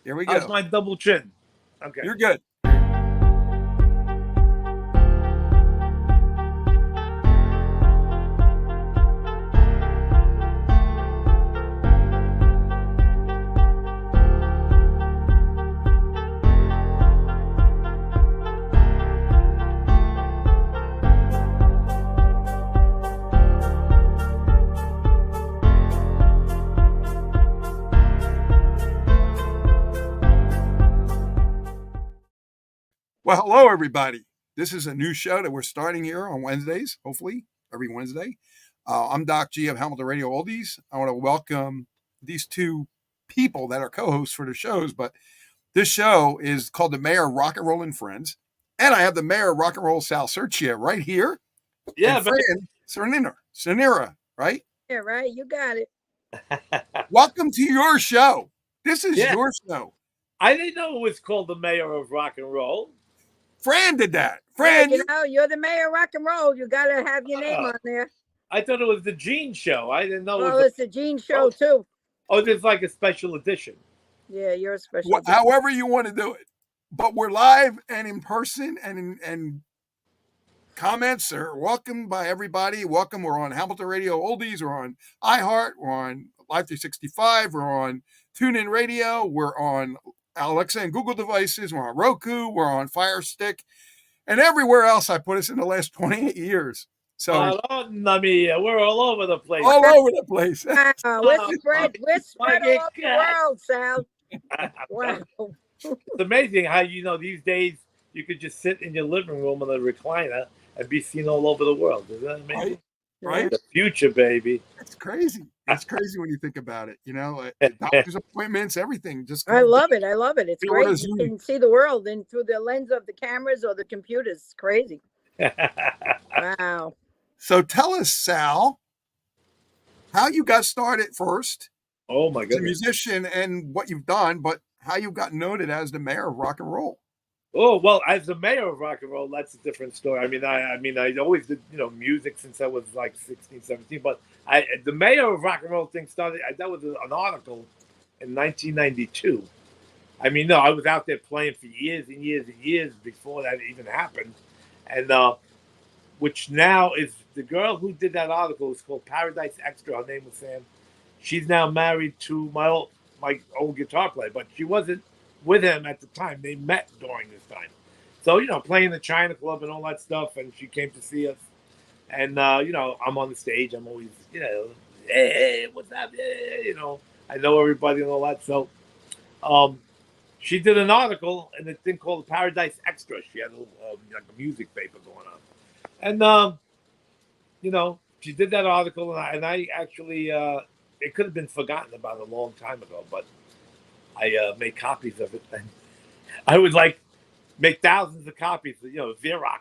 Here we How's go. my double chin? Okay. You're good. Well, hello, everybody. This is a new show that we're starting here on Wednesdays, hopefully every Wednesday. I'm Doc G of Hamilton Radio Oldies. I want to welcome these two people that are co-hosts for the shows, but this show is called The Mayor of Rock and Roll and Friends. And I have the Mayor of Rock and Roll, Sal Serchia, right here. Yeah, and Fran Sanira, right? Yeah, right. You got it. Welcome to your show. This is Yeah. your show. I didn't know it was called the Mayor of Rock and Roll. Fran did that. Yeah, Fran, you're the mayor of rock and roll. You got to have your name on there. I thought it was the Gene Show. I didn't know. Well, it's the Gene Show too. Oh, there's like a special edition. Yeah, you're a special. However you want to do it, but we're live and in person, and comments are welcome by everybody. Welcome. We're on Hamilton Radio Oldies. We're on iHeart. We're on Live 365. We're on TuneIn Radio. We're on Alexa and Google devices. We're on Roku. We're on Fire Stick, and everywhere else I put us in the last 28 years. So we're all over the place. All over the place. We're spread all over the world, Sal. Wow. It's amazing how these days you could just sit in your living room in a recliner and be seen all over the world. Isn't that amazing? Right? The future, baby. It's crazy. It's crazy when you think about it. Doctor's appointments, everything. I love it. It's great. You can see the world through the lens of the cameras or the computers. It's crazy. Wow. So tell us, Sal, how you got started first. Oh my goodness. As a musician and what you've done, but how you got noted as the mayor of rock and roll. Oh, well, as the mayor of rock and roll, that's a different story. I always did, music since I was like 16, 17. But the mayor of rock and roll thing started, that was an article in 1992. I was out there playing for years and years and years before that even happened. And which now is the girl who did that article is called Paradise Extra. Her name was Sam. She's now married to my old guitar player, but she wasn't with him at the time. They met during this time. So, playing the China Club and all that stuff, and she came to see us. And, I'm on the stage. I'm always, hey, what's up? Hey, I know everybody and all that. So she did an article in a thing called Paradise Extra. She had a music paper going on. And, she did that article, and I actually, it could have been forgotten about a long time ago, but I made copies of it. And I would make thousands of copies, Xerox.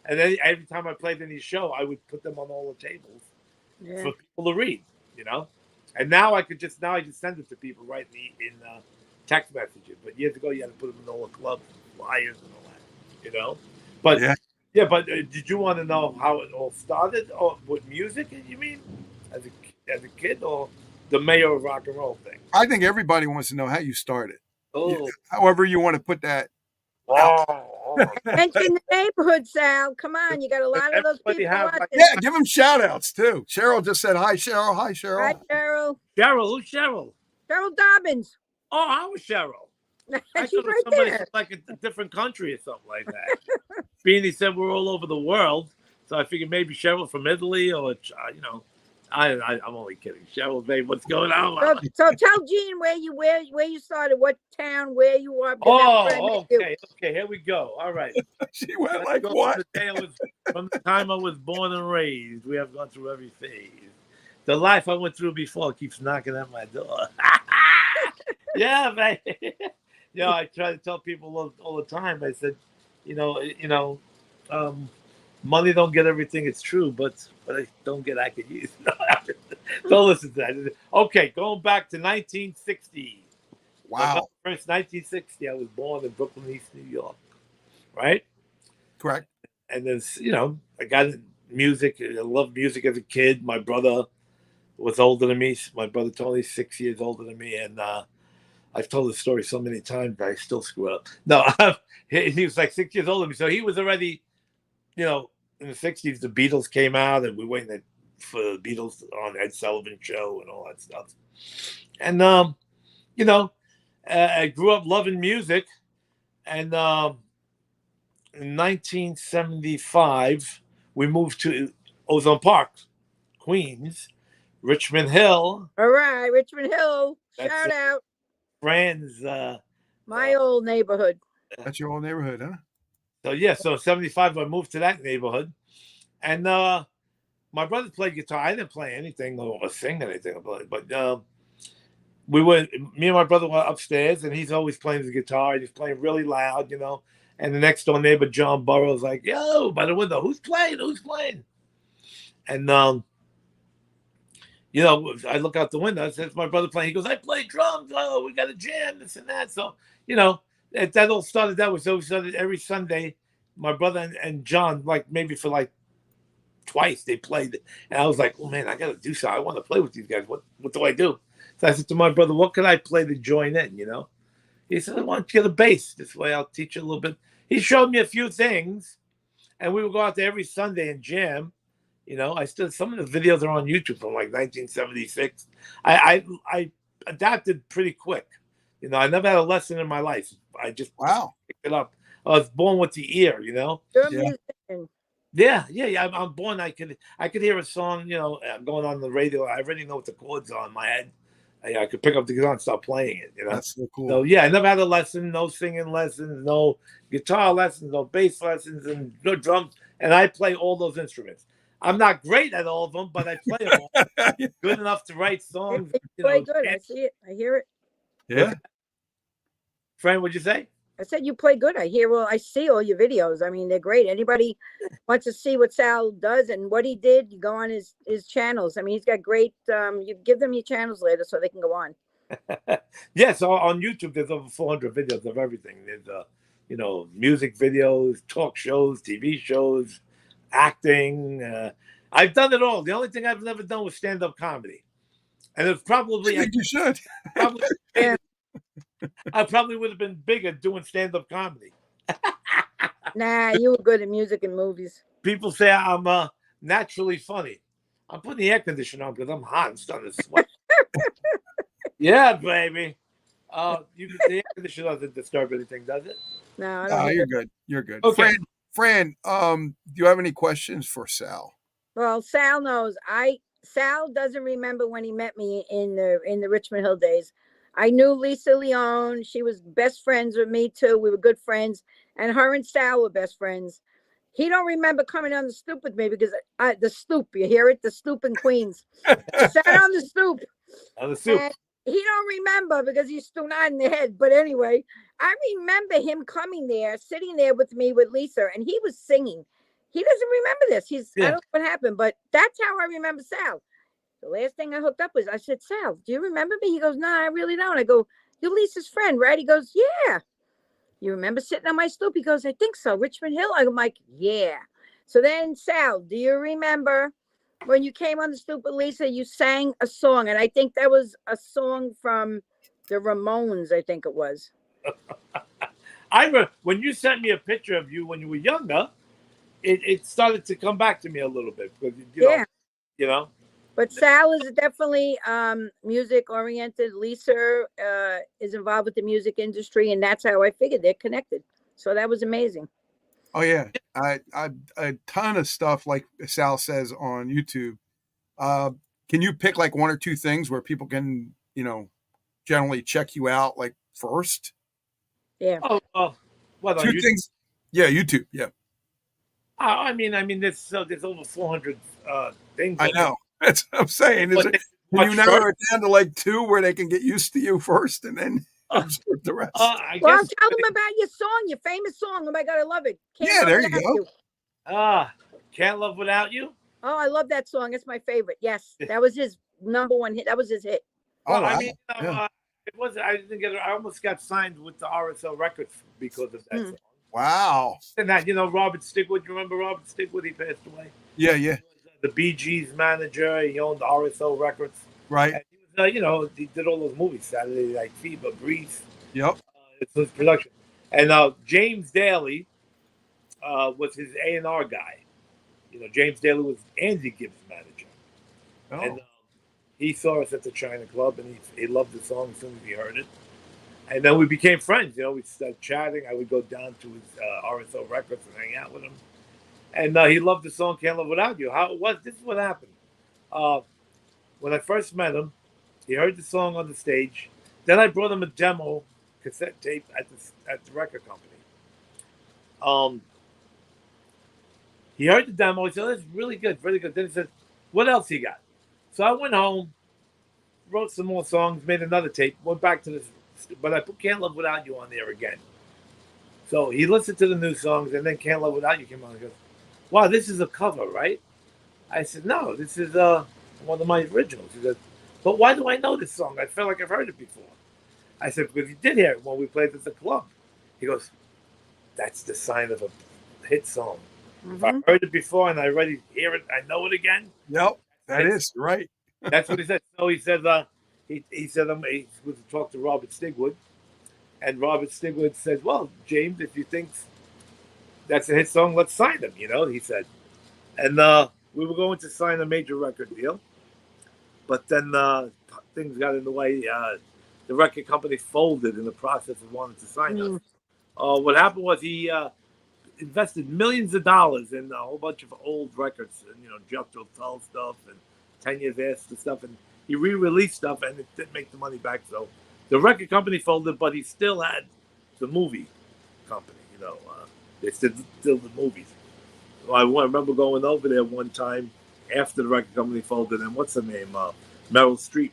And then every time I played any show, I would put them on all the tables for people to read, And now I just send it to people right in text messages. But years ago, you had to put them in all the clubs, flyers, and all that, But but did you want to know how it all started, or with music? You mean as a kid, or the mayor of rock and roll thing? I think everybody wants to know how you started. Oh, however you want to put that. Mention the neighborhood, Sal. Come on, you got a lot of those people out there. Yeah, give them shout outs too. Cheryl just said hi, Cheryl. Hi, Cheryl. Hi, Cheryl. Cheryl, who's Cheryl? Cheryl Dobbins. Oh, how was Cheryl? She's right there. Like a different country or something like that. Beanie said we're all over the world, so I figured maybe Cheryl from Italy, or I'm only kidding. Cheryl, babe, what's going on? So tell Gene where you started, what town, where you are. Oh, okay, here we go. All right. She went like what? From the time I was born and raised, we have gone through every phase. The life I went through before keeps knocking at my door. Yeah, man. I try to tell people all the time. I said, money don't get everything. It's true, but I don't get I could use. Don't listen to that. Okay, going back to 1960. Wow. First 1960, I was born in Brooklyn, East New York. Right? Correct. And then, I got music. I loved music as a kid. My brother was older than me. My brother Tony's 6 years older than me, and I've told the story so many times, but I still screw up. No, he was like 6 years older than me, so he was already, in the 60s. The Beatles came out, and we were waiting for the Beatles on Ed Sullivan show and all that stuff. And I grew up loving music, and in 1975 we moved to Ozone Park, Queens, Richmond Hill. All right, Richmond Hill. Shout out. Frends. My old neighborhood. That's your old neighborhood, huh? So 75 I moved to that neighborhood, and my brother played guitar. I didn't play anything or sing anything, but me and my brother were upstairs, and he's always playing his guitar. He's playing really loud, And the next door neighbor, John Burroughs, like, yo, by the window, who's playing? And I look out the window. I said, it's my brother playing. He goes, I play drums. Oh, we got a jam, this and that. So, that all started. That was so started every Sunday. My brother and John, like maybe for like twice, they played. And I was like, oh man, I got to do something. I want to play with these guys. What do I do? So I said to my brother, what could I play to join in? He said, why don't you get a bass? This way I'll teach you a little bit. He showed me a few things, and we would go out there every Sunday and jam. Some of the videos are on YouTube from like 1976. I adapted pretty quick. I never had a lesson in my life. I just picked it up. I was born with the ear, You're a musician. Yeah. I'm born. I could hear a song, going on the radio. I already know what the chords are in my head. I could pick up the guitar and start playing it. That's so cool. So I never had a lesson. No singing lessons. No guitar lessons. No bass lessons, and no drums. And I play all those instruments. I'm not great at all of them, but I play them all. Good enough to write songs. You play good. I see it. I hear it. Yeah. Friend, what'd you say? I said you play good. I see all your videos. I mean, they're great. Anybody wants to see what Sal does and what he did, you go on his channels. I mean, he's got great. You give them your channels later so they can go on. So on YouTube, there's over 400 videos of everything. There's music videos, talk shows, TV shows, acting. I've done it all. The only thing I've never done was stand-up comedy, and it's probably I think you should. I probably would have been bigger doing stand-up comedy. Nah, you were good at music and movies. People say I'm naturally funny. I'm putting the air conditioner on because I'm hot and starting to sweat. Yeah, baby. The air conditioner doesn't disturb anything, does it? No, I don't. Oh, you're good. You're good. Okay. Fran, do you have any questions for Sal? Well, Sal knows. Sal doesn't remember when he met me in the Richmond Hill days. I knew Lisa Leone. She was best friends with me too. We were good friends, and her and Sal were best friends. He don't remember coming on the stoop with me because the stoop, you hear it? The stoop in Queens. I sat on the stoop. On the stoop. And he don't remember because he's still not in the head. But anyway, I remember him coming there, sitting there with me with Lisa, and he was singing. He doesn't remember this. I don't know what happened, but that's how I remember Sal. The last thing I hooked up with, I said, Sal, do you remember me? He goes, no, I really don't. I go, you're Lisa's friend, right? He goes, yeah. You remember sitting on my stoop? He goes, I think so. Richmond Hill? I'm like, yeah. So then, Sal, do you remember when you came on the stoop with Lisa, you sang a song? And I think that was a song from the Ramones, I think it was. When you sent me a picture of you when you were younger, it started to come back to me a little bit. Because, you know. But Sal is definitely music oriented. Lisa is involved with the music industry, and that's how I figured they're connected. So that was amazing. Oh yeah, a ton of stuff like Sal says on YouTube. Can you pick like one or two things where people can, generally check you out like first? Yeah. What two things? Yeah, YouTube. Yeah. I mean, there's over 400 things. I know. That's what I'm saying. Can you narrow it down to like two where they can get used to you first and then absorb the rest? Tell them about your song, your famous song. Oh my God, I love it. There you go. Can't Love Without You. Oh, I love that song. It's my favorite. Yes, that was his number one hit. That was his hit. Well, I mean, it was. I didn't get it. I almost got signed with the RSL Records because of that song. Wow. And that, Robert Stigwood. You remember Robert Stigwood? He passed away. Yeah. The Bee Gees manager. He owned RSL Records. Right. And he was you know, he did all those movies, Saturday Night Fever, Breeze. Yep. It's his production. And James Daly was his A&R guy. You know, James Daly was Andy Gibbs' manager. Oh. And he saw us at the China Club, and he loved the song as soon as he heard it. And then we became friends. You know, we started chatting. I would go down to his RSO Records and hang out with him. And he loved the song "Can't Live Without You." How it was? This is what happened. When I first met him, he heard the song on the stage. Then I brought him a demo cassette tape at the record company. He heard the demo. He said, "That's really good, really good." Then he said, "What else he got?" So I went home, wrote some more songs, made another tape, went back to this, but I put "Can't Live Without You" on there again. So he listened to the new songs, and then "Can't Live Without You" came on. He goes, "Wow, this is a cover, right?" I said, "No, this is one of my originals." He said, "But why do I know this song? I feel like I've heard it before." I said, "Because you did hear it when we played at the club." He goes, "That's the sign of a hit song. If I heard it before and I already hear it, I know it again." Yep, that is right. That's what he said. So he said, he said he was to talk to Robert Stigwood, and Robert Stigwood said, "Well, James, if you think that's a hit song, let's sign him." You know, he said, and we were going to sign a major record deal, but then things got in the way. The record company folded in the process of wanting to sign us. What happened was he invested millions of dollars in a whole bunch of old records, and you know, Jethro Tull stuff and 10 Years After stuff, and he re-released stuff, and it didn't make the money back. So the record company folded, but he still had the movie company. You know, they still did the movies. I remember going over there one time after the record company folded, and what's her name? Meryl Streep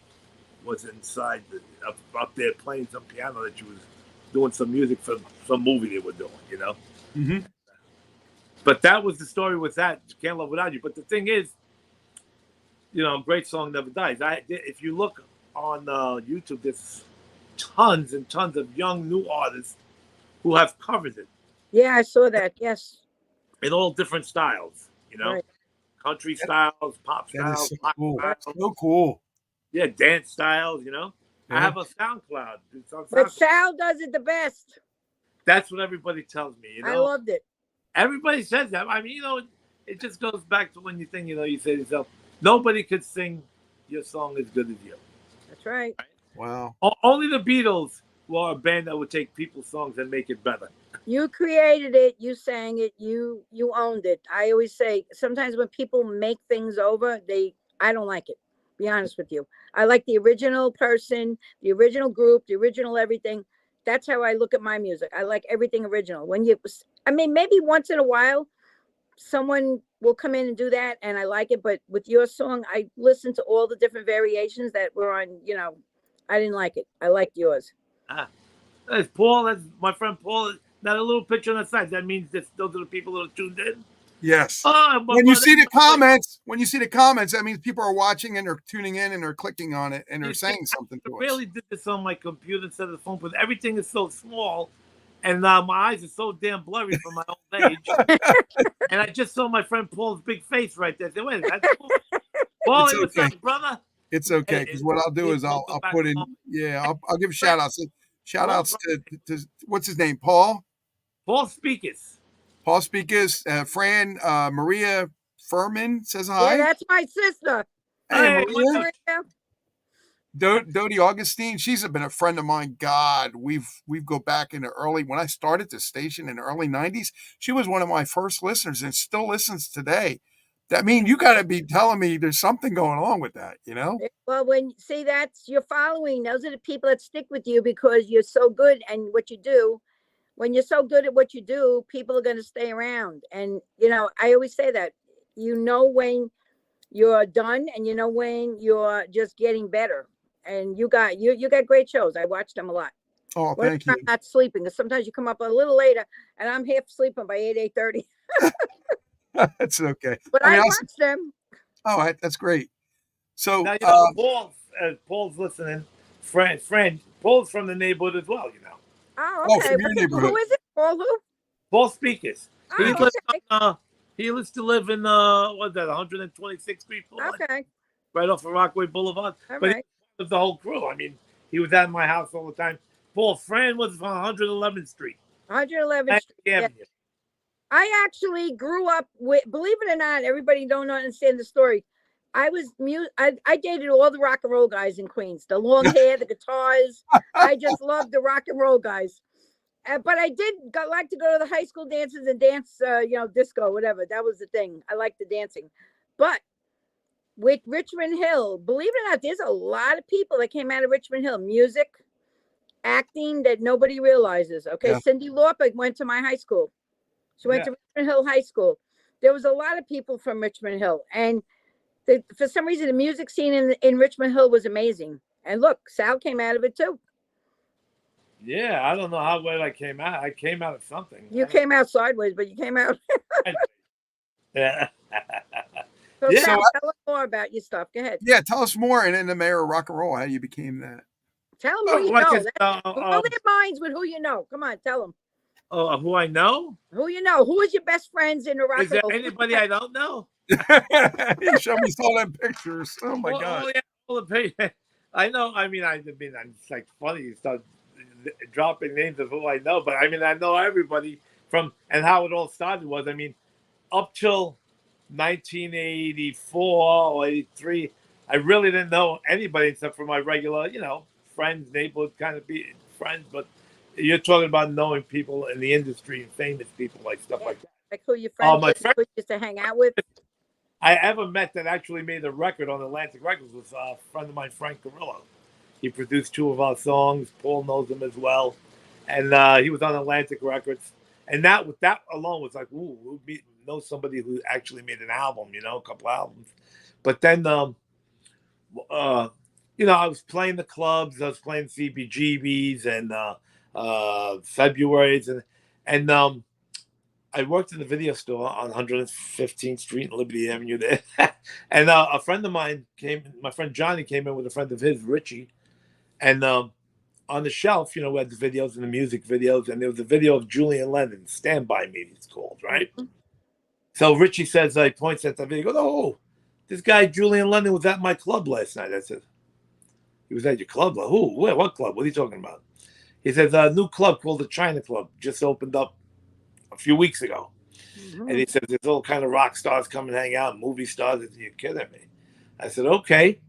was inside up there playing some piano that she was doing some music for some movie they were doing. You know. Mm-hmm. But that was the story with that "Can't Live Without You." But the thing is, you know, great song never dies. If you look on YouTube, there's tons and tons of young new artists who have covered it. Yeah, I saw that. Yes. In all different styles, you know, Right. country styles, pop That is styles, so rock cool. styles, So cool. yeah, dance styles. You know, I Yeah. have a SoundCloud. It's on But SoundCloud. Sal does it the best. That's what everybody tells me. You know, I loved it. everybody says that. I mean, you know, it just goes back to when you think, you know, you say to yourself, nobody could sing your song as good as you. That's right. Wow. Only the Beatles were a band that would take people's songs and make it better. You created it, you sang it, you owned it. I always say sometimes when people make things over, I don't like it. Be honest with you. I like the original person, the original group, the original everything. That's how I look at my music. I like everything original. I mean, maybe once in a while someone will come in and do that and I like it, but with your song, I listened to all the different variations that were on, you know, I didn't like it. I liked yours. That's Paul. That's my friend Paul. That a little picture on the side. That means that those are the people that are tuned in. Yes. When you see the comments, that means people are watching and they're tuning in and they're clicking on it and they're saying something to us. I really did this on my computer instead of the phone, but everything is so small, and my eyes are so damn blurry from my old age. And I just saw my friend Paul's big face right there. I said, "Wait, that's Paul." Paul, It's what's okay. up, brother? It's okay, because what I'll do is I'll put in. Yeah, I'll give shout outs. Shout outs to what's his name, Paul. Paul Speakers. Paul Speakers, Fran, Maria Furman says hi. Yeah, that's my sister. Hey, Maria. Dodie Augustine, she's been a friend of mine. God, we've go back into when I started the station in the early 90s. She was one of my first listeners and still listens today. That means you got to be telling me there's something going on with that, you know? Well, that's your following. Those are the people that stick with you because you're so good and what you do. When you're so good at what you do, people are going to stay around. And, you know, I always say that, you know, when you're done and you know, when you're just getting better, and you got great shows. I watched them a lot. Oh, thank you. I'm not sleeping, because sometimes you come up a little later and I'm half sleeping by 8:30. That's okay. But I watch them. Oh, that's great. So now, you know, Paul's listening. Friend, Paul's from the neighborhood as well, you know. Oh, okay. From your neighborhood. Who is it? Paul who? Paul Speakers. Oh, He used to live in what's that, 126th Street, okay. right off of Rockaway Boulevard. All but right. was the whole crew. I mean, he was at my house all the time. Paul Fran was on 111th Street. 111th Street. Yeah. I actually grew up with, believe it or not, everybody don't understand the story. I dated all the rock and roll guys in Queens, the long hair, the guitars. I just loved the rock and roll guys. But I did like to go to the high school dances and dance, disco, whatever. That was the thing. I liked the dancing. But with Richmond Hill, believe it or not, there's a lot of people that came out of Richmond Hill. Music, acting that nobody realizes. Okay, yeah. Cyndi Lauper went to my high school. She went to Richmond Hill High School. There was a lot of people from Richmond Hill. And for some reason, the music scene in Richmond Hill was amazing. And look, Sal came out of it too. Yeah, I don't know how well I came out. I came out of something. You came out sideways, but you came out. Yeah. So Sal, tell us more about your stuff. Go ahead. Yeah, tell us more. And then the mayor of rock and roll, how you became that. Tell them who you know. Blow their minds with who you know. Come on, tell them. Oh, who I know? Who you know? Who is your best friends in the rock and roll? Is there anybody I don't know? You showed me all them pictures. Oh my God. Oh yeah, all the pictures. I know. I mean, it's like funny. You start dropping names of who I know, but I mean, I know everybody from, and how it all started was, I mean, up till 1984 or 83, I really didn't know anybody except for my regular, friends, neighborhood kind of friends. But you're talking about knowing people in the industry and famous people, like stuff like that. Like who your friends who you used to hang out with? I ever met that actually made a record on Atlantic Records was a friend of mine, Frank Carrillo. He produced 2 of our songs. Paul knows him as well. And he was on Atlantic Records. And that alone was like, ooh, we'll know somebody who actually made an album, a couple albums. But then, I was playing the clubs. I was playing CBGBs and February's. And I worked in the video store on 115th Street and Liberty Avenue there. And a friend of mine my friend Johnny came in with a friend of his, Richie. And on the shelf, we had the videos and the music videos. And there was a video of Julian Lennon, Stand By Me, it's called, right? Mm-hmm. So Richie says, he points at the video, goes, oh, this guy, Julian Lennon, was at my club last night. I said, he was at your club? Who? Where? What club? What are you talking about? He says, a new club called the China Club just opened up a few weeks ago. Mm-hmm. And he says, there's all kind of rock stars come and hang out, movie stars. I said, you're kidding me. I said, okay.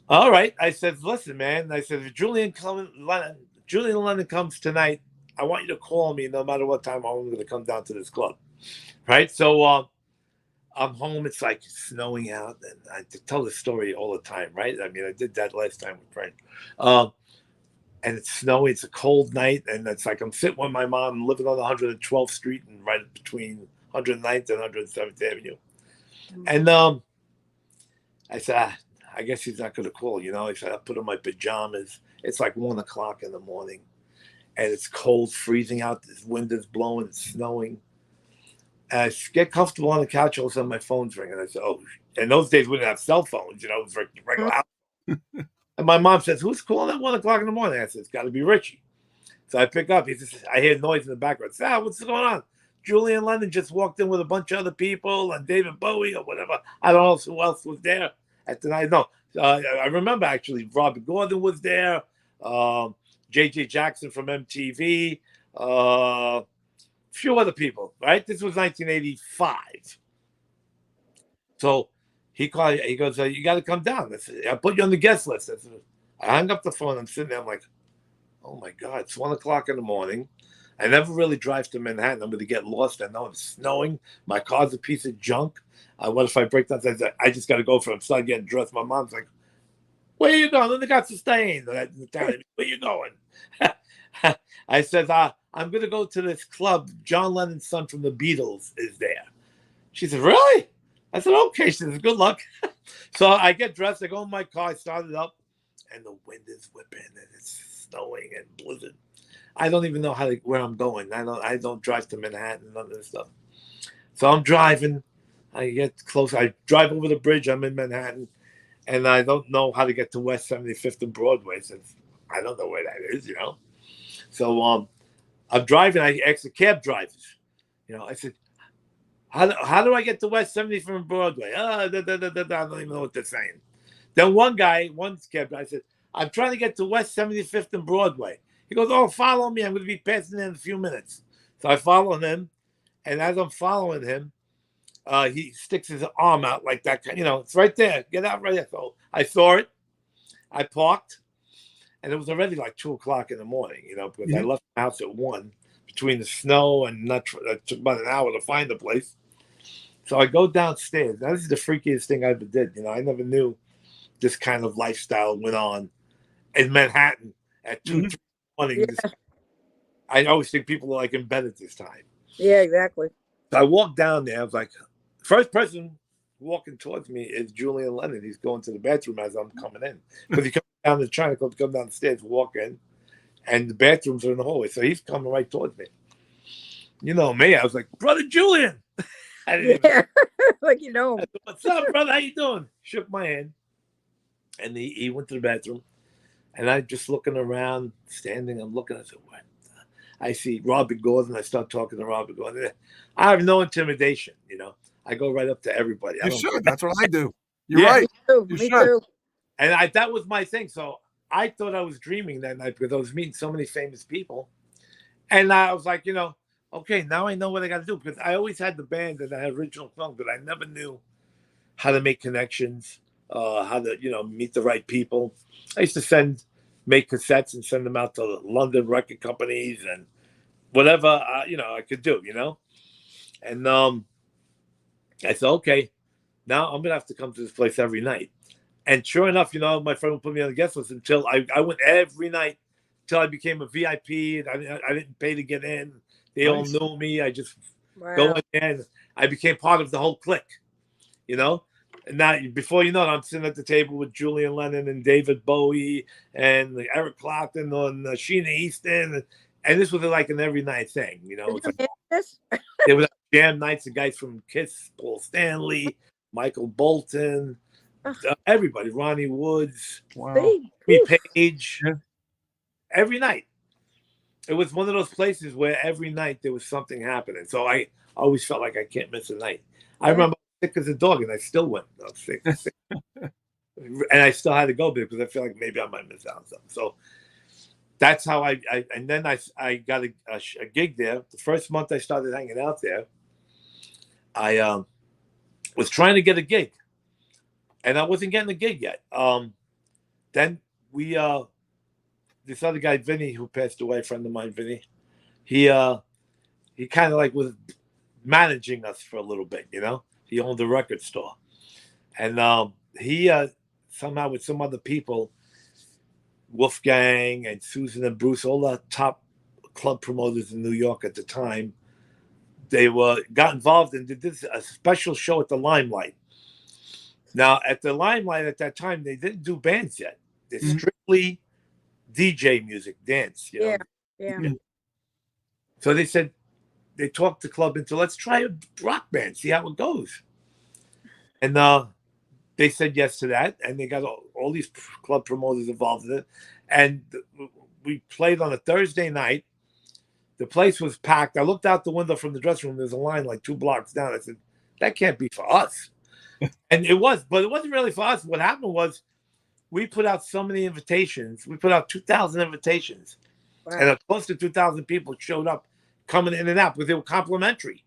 All right. I said, listen, man. I said, if Julian Lennon comes tonight, I want you to call me no matter what time I'm going to come down to this club. Right? So I'm home. It's like snowing out. And I tell this story all the time, right? I mean, I did that last time with Frends. And it's snowy. It's a cold night. And it's like I'm sitting with my mom living on 112th Street and right between 109th and 107th Avenue. Mm-hmm. And I said, I guess he's not going to call, I said, I put on my pajamas. It's like 1 o'clock in the morning. And it's cold, freezing out. This wind is blowing. It's snowing. And I get comfortable on the couch. All of a sudden, my phone's ringing. I said, oh. In those days, we didn't have cell phones. It was regular house. And my mom says, who's calling at 1 o'clock in the morning? I said, it's got to be Richie. So I pick up. He says, I hear noise in the background. Sal, what's going on? Julian Lennon just walked in with a bunch of other people and David Bowie or whatever. I don't know who else was there at the night. No, I remember actually Robert Gordon was there. J.J. Jackson from MTV. A few other people, right? This was 1985. So he called. He goes, you got to come down. I put you on the guest list. I hung up the phone. I'm sitting there. I'm like, oh my God, it's 1 o'clock in the morning. I never really drive to Manhattan. I'm going to get lost. I know it's snowing. My car's a piece of junk. What if I break down? I just got to go for it. I'm starting getting dressed. My mom's like, where are you going? Then they got sustained. Where are you going? I said, I'm going to go to this club. John Lennon's son from the Beatles is there. She said, really? I said, okay. She says, good luck. So I get dressed. I go in my car. I start it up. And the wind is whipping. And it's snowing and blizzard. I don't even know where I'm going. I don't drive to Manhattan and none of this stuff. So I'm driving. I get close. I drive over the bridge. I'm in Manhattan. And I don't know how to get to West 75th and Broadway since I don't know where that is, So I'm driving. I asked the cab drivers. I said, how do I get to West 75th and Broadway? I don't even know what they're saying. Then one cab, I said, I'm trying to get to West 75th and Broadway. He goes, oh, follow me. I'm going to be passing in a few minutes. So I follow him. And as I'm following him, he sticks his arm out like that. It's right there. Get out right there. So I saw it. I parked. And it was already like 2 o'clock in the morning, because I left the house at 1 between the snow and it took about an hour to find the place. So I go downstairs. Now, this is the freakiest thing I ever did. I never knew this kind of lifestyle went on in Manhattan at 2, 3 in the morning. Yeah. I always think people are like in bed at this time. Yeah, exactly. So I walked down there. I was like, first person walking towards me is Julian Lennon. He's going to the bathroom as I'm coming in. Because he comes down the China Club, come down the stairs, walk in, and the bathrooms are in the hallway. So he's coming right towards me. You know me. I was like, Brother Julian. I didn't even like said, what's up, brother? How you doing? Shook my hand. And he went to the bathroom. And I just looking around, standing, I'm looking, I said, what? I see Robert Gordon. I start talking to Robert Gordon. I have no intimidation, I go right up to everybody. You should. That's what I do. You're right. Me too. And that was my thing. So I thought I was dreaming that night because I was meeting so many famous people. And I was like, okay, now I know what I got to do. Because I always had the band and I had original songs, but I never knew how to make connections, how to, meet the right people. I used to make cassettes and send them out to London record companies and whatever, I could do, And I said, okay, now I'm going to have to come to this place every night. And sure enough, my friend would put me on the guest list until I went every night until I became a VIP. And I didn't pay to get in. They all knew me. I just go in there and I became part of the whole clique, And now, before you know it, I'm sitting at the table with Julian Lennon and David Bowie and Eric Clapton and Sheena Easton. And this was like an every night thing, There was jam nights, the guys from Kiss, Paul Stanley, Michael Bolton, everybody, Ronnie Woods, Page, every night. It was one of those places where every night there was something happening. So I always felt like I can't miss a night. I remember sick as a dog, and I still went. I was sick. And I still had to go because I feel like maybe I might miss out on something. So that's how I got a gig there. The first month I started hanging out there, I was trying to get a gig, and I wasn't getting a gig yet. Then we this other guy, Vinny, who passed away, a friend of mine, Vinny, he kind of like was managing us for a little bit, He owned a record store. And he somehow with some other people, Wolfgang and Susan and Bruce, all the top club promoters in New York at the time, they got involved and did a special show at the Limelight. Now, at the Limelight at that time, they didn't do bands yet. They strictly DJ music, dance, Yeah. So they talked the club into, let's try a rock band, see how it goes. And they said yes to that, and they got all these club promoters involved in it. And we played on a Thursday night. The place was packed. I looked out the window from the dressing room. There's a line like 2 blocks down. I said, that can't be for us. And it was, but it wasn't really for us. What happened was we put out so many invitations. We put out 2,000 invitations. Wow. And close to 2,000 people showed up coming in and out because they were complimentary.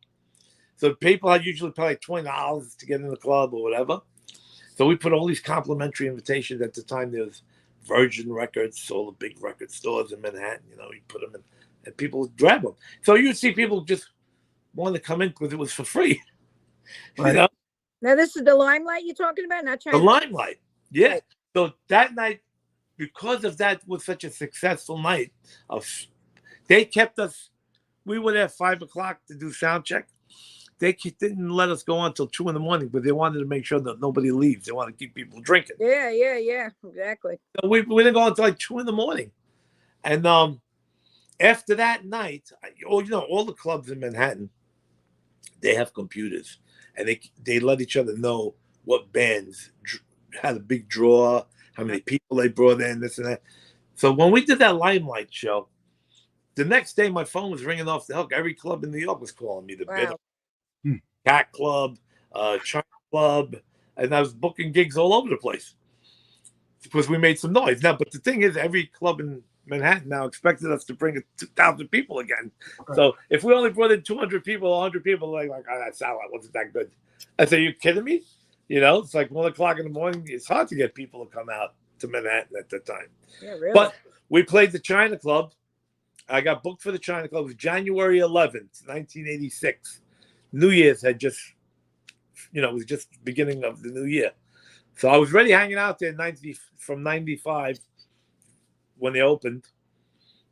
So people had usually pay like $20 to get in the club or whatever. So we put all these complimentary invitations. At the time, there was Virgin Records, all the big record stores in Manhattan. You put them in, and people would grab them. So you'd see people just want to come in because it was for free. Right. Now this is the Limelight you're talking about? Not the Limelight, yeah. Right. So that night, because of that, was such a successful night. They kept us. We were there at 5 o'clock to do sound check. They didn't let us go on until 2 in the morning, but they wanted to make sure that nobody leaves. They wanted to keep people drinking. Yeah, exactly. So we didn't go until like 2 in the morning. And after that night, all the clubs in Manhattan, they have computers. And they let each other know what bands had a big draw, how many people they brought in, this and that. So when we did that Limelight show, the next day my phone was ringing off the hook. Every club in New York was calling me. The Cat Club, China Club, and I was booking gigs all over the place. because we made some noise. Now, but the thing is, every club in Manhattan now expected us to bring 2,000 people again. Right. So if we only brought in 200 people, 100 people, like oh, that sellout wasn't that good. I said, you kidding me? You know, it's like 1:00 in the morning. It's hard to get people to come out to Manhattan at that time. Yeah, really. But we played the China Club. I got booked for the China Club. It was January 11th, 1986. New Year's had just, it was just the beginning of the new year. So I was already hanging out there from 95 when they opened.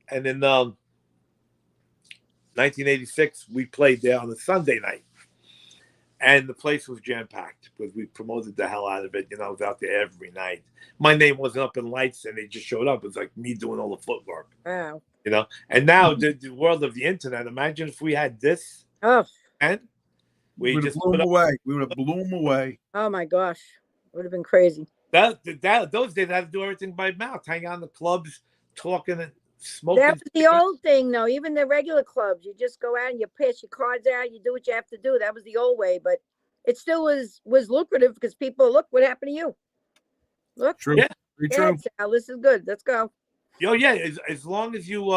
And in 1986, we played there on a Sunday night. And the place was jam-packed because we promoted the hell out of it. I was out there every night. My name wasn't up in lights, and they just showed up. It was like me doing all the footwork. Wow. And now the world of the internet, imagine if we had this. Oh. And we would have blew them away. We would have blew them away. Oh, my gosh. It would have been crazy. Those days, I had to do everything by mouth, hang out in the clubs, talking and smoking. That was the old thing, though. Even the regular clubs, you just go out and you pass your cards out. You do what you have to do. That was the old way, but it still was lucrative because people look what happened to you. Look, true, yeah, very true. Sal, this is good. Let's go. Yeah, as long as you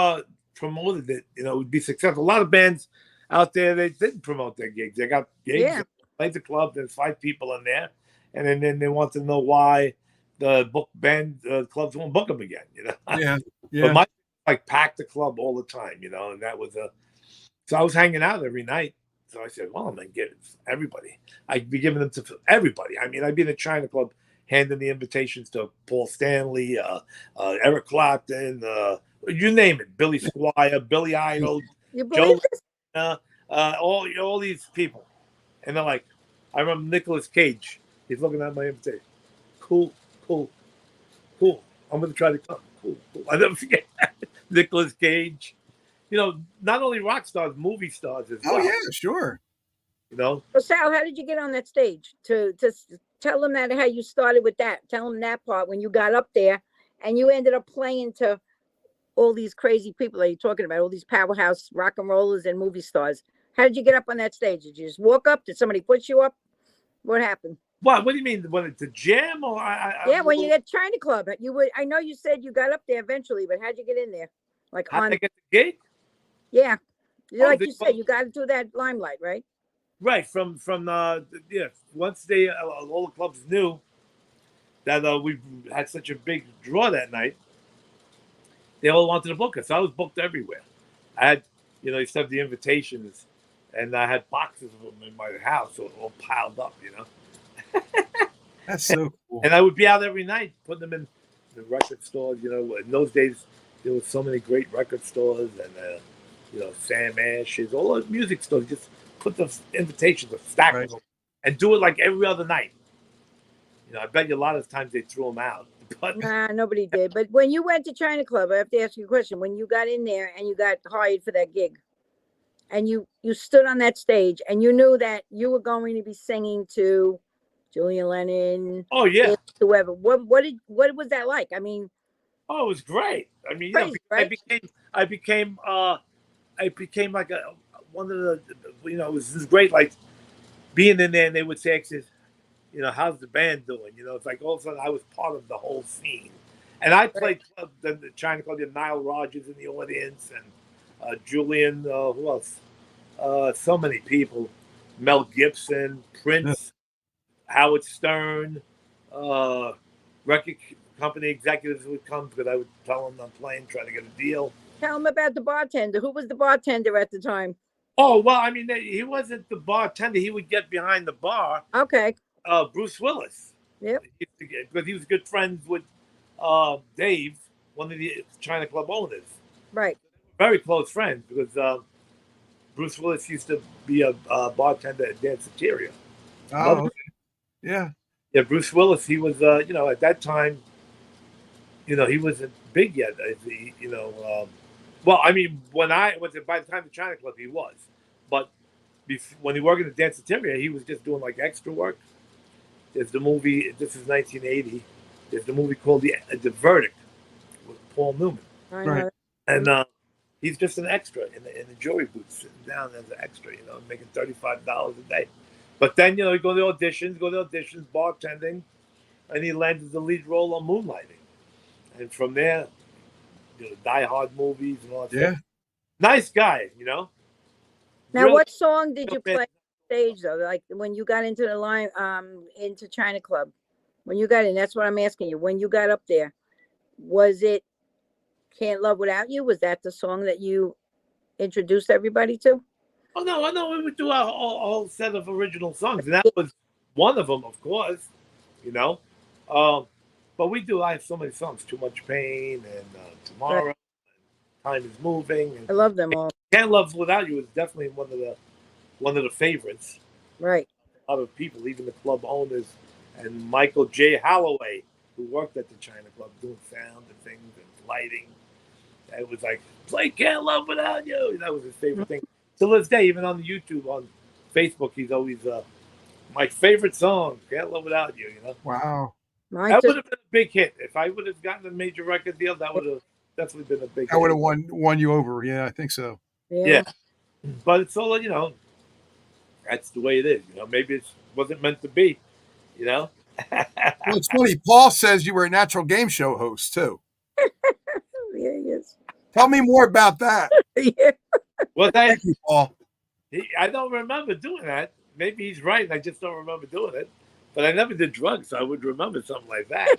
promoted it, it would be successful. A lot of bands out there, they didn't promote their gigs. They got gigs, they played the club. There's 5 people in there, and then they want to know why the band clubs won't book them again. Yeah. But my packed the club all the time, and that was so I was hanging out every night. So I said, well, I'm going to give it to everybody. I'd be giving them to everybody. I mean, I'd be in the China Club handing the invitations to Paul Stanley, Eric Clapton, you name it, Billy Squire, Billy Idol, Joe, all these people. And they're like, I remember Nicolas Cage. He's looking at my invitation. Cool. I'm going to try to come. Cool. I never forget that. Nicolas Cage. Not only rock stars, movie stars as well. Oh, yeah, sure. So, Sal, how did you get on that stage? To tell them how you started with that. Tell them that part when you got up there and you ended up playing to all these crazy people that you're talking about, all these powerhouse rock and rollers and movie stars. How did you get up on that stage? Did you just walk up? Did somebody put you up? What happened? What do you mean? When it's a jam or when you get China Club, I know you said you got up there eventually, but how'd you get in there? Like how'd I get the gig? Yeah, like you said, you got into that limelight, right? Right. From once they all the clubs knew that we had such a big draw that night, they all wanted to book us. I was booked everywhere. I had, used to have the invitations, and I had boxes of them in my house, all piled up, That's so cool. And I would be out every night putting them in the record stores. In those days, there were so many great record stores and, Sam Ash's, all those music stores. Just put the invitations, a stack of them, and do it like every other night. I bet you a lot of times they threw them out. But nah, nobody did. But when you went to China Club, I have to ask you a question. When you got in there and you got hired for that gig, and you stood on that stage and you knew that you were going to be singing to Julian Lennon. Oh yeah, whoever. What was that like? I mean, it was great. I mean, crazy, right? I became like one of the, it was great. Like being in there, and they would say, how's the band doing? It's like all of a sudden I was part of the whole scene. And I played the China Club, Nile Rodgers in the audience, and Julian, who else? So many people. Mel Gibson, Prince, Howard Stern, record company executives would come because I would tell them I'm playing, trying to get a deal. Tell them about the bartender. Who was the bartender at the time? Oh, well, I mean, he wasn't the bartender. He would get behind the bar. Okay. Bruce Willis. Yep. Because he was good friends with Dave, one of the China Club owners. Right. Very close friends because Bruce Willis used to be a bartender at Danceteria. Oh, okay. Yeah. Yeah, Bruce Willis, he was, at that time, he wasn't big yet. Well, I mean, by the time the China Club, he was. But when he worked in the Danceteria, he was just doing like extra work. There's the movie, this is 1980, there's the movie called The Verdict with Paul Newman. Right. And he's just an extra in the jury booth, sitting down as an extra, making $35 a day. But then, you go to auditions, bartending. and he landed the lead role on Moonlighting. And from there, Die Hard movies and all that Yeah. stuff. Nice guy, you know. Now, Really what song did you bad. play on stage though? Like when you got into the line, into China Club, when you got in, that's what I'm asking you. When you got up there, was it "Can't Love Without You"? Was that the song that you introduced everybody to? Oh no, I know we would do a whole set of original songs, and that was one of them, of course. You know, but we do. I have so many songs: "Too Much Pain" and "Tomorrow," Right. and "Time Is Moving." I And love them all. "Can't Love Without You" is definitely one of the favorites. Right. A lot of people, even the club owners, and Michael J. Holloway, who worked at the China Club doing sound and things and lighting. It was like, play "Can't Love Without You." That was his favorite thing. To this day, even on the YouTube, on Facebook, he's always my favorite song, "Can't Love Without You." You know, Wow. Mine that too. would have been a big hit if I would have gotten a major record deal. That would have definitely been a big That would hit. have won you over. Yeah, I think so. Yeah, but it's all that's the way it is. Maybe it wasn't meant to be. You know. Well, it's funny. Paul says you were a natural game show host too. Yeah, yes. Tell me more about that. Yeah. Well, Thank you, Paul. I don't remember doing that. Maybe he's right. I just don't remember doing it. But I never did drugs, so I would remember something like that.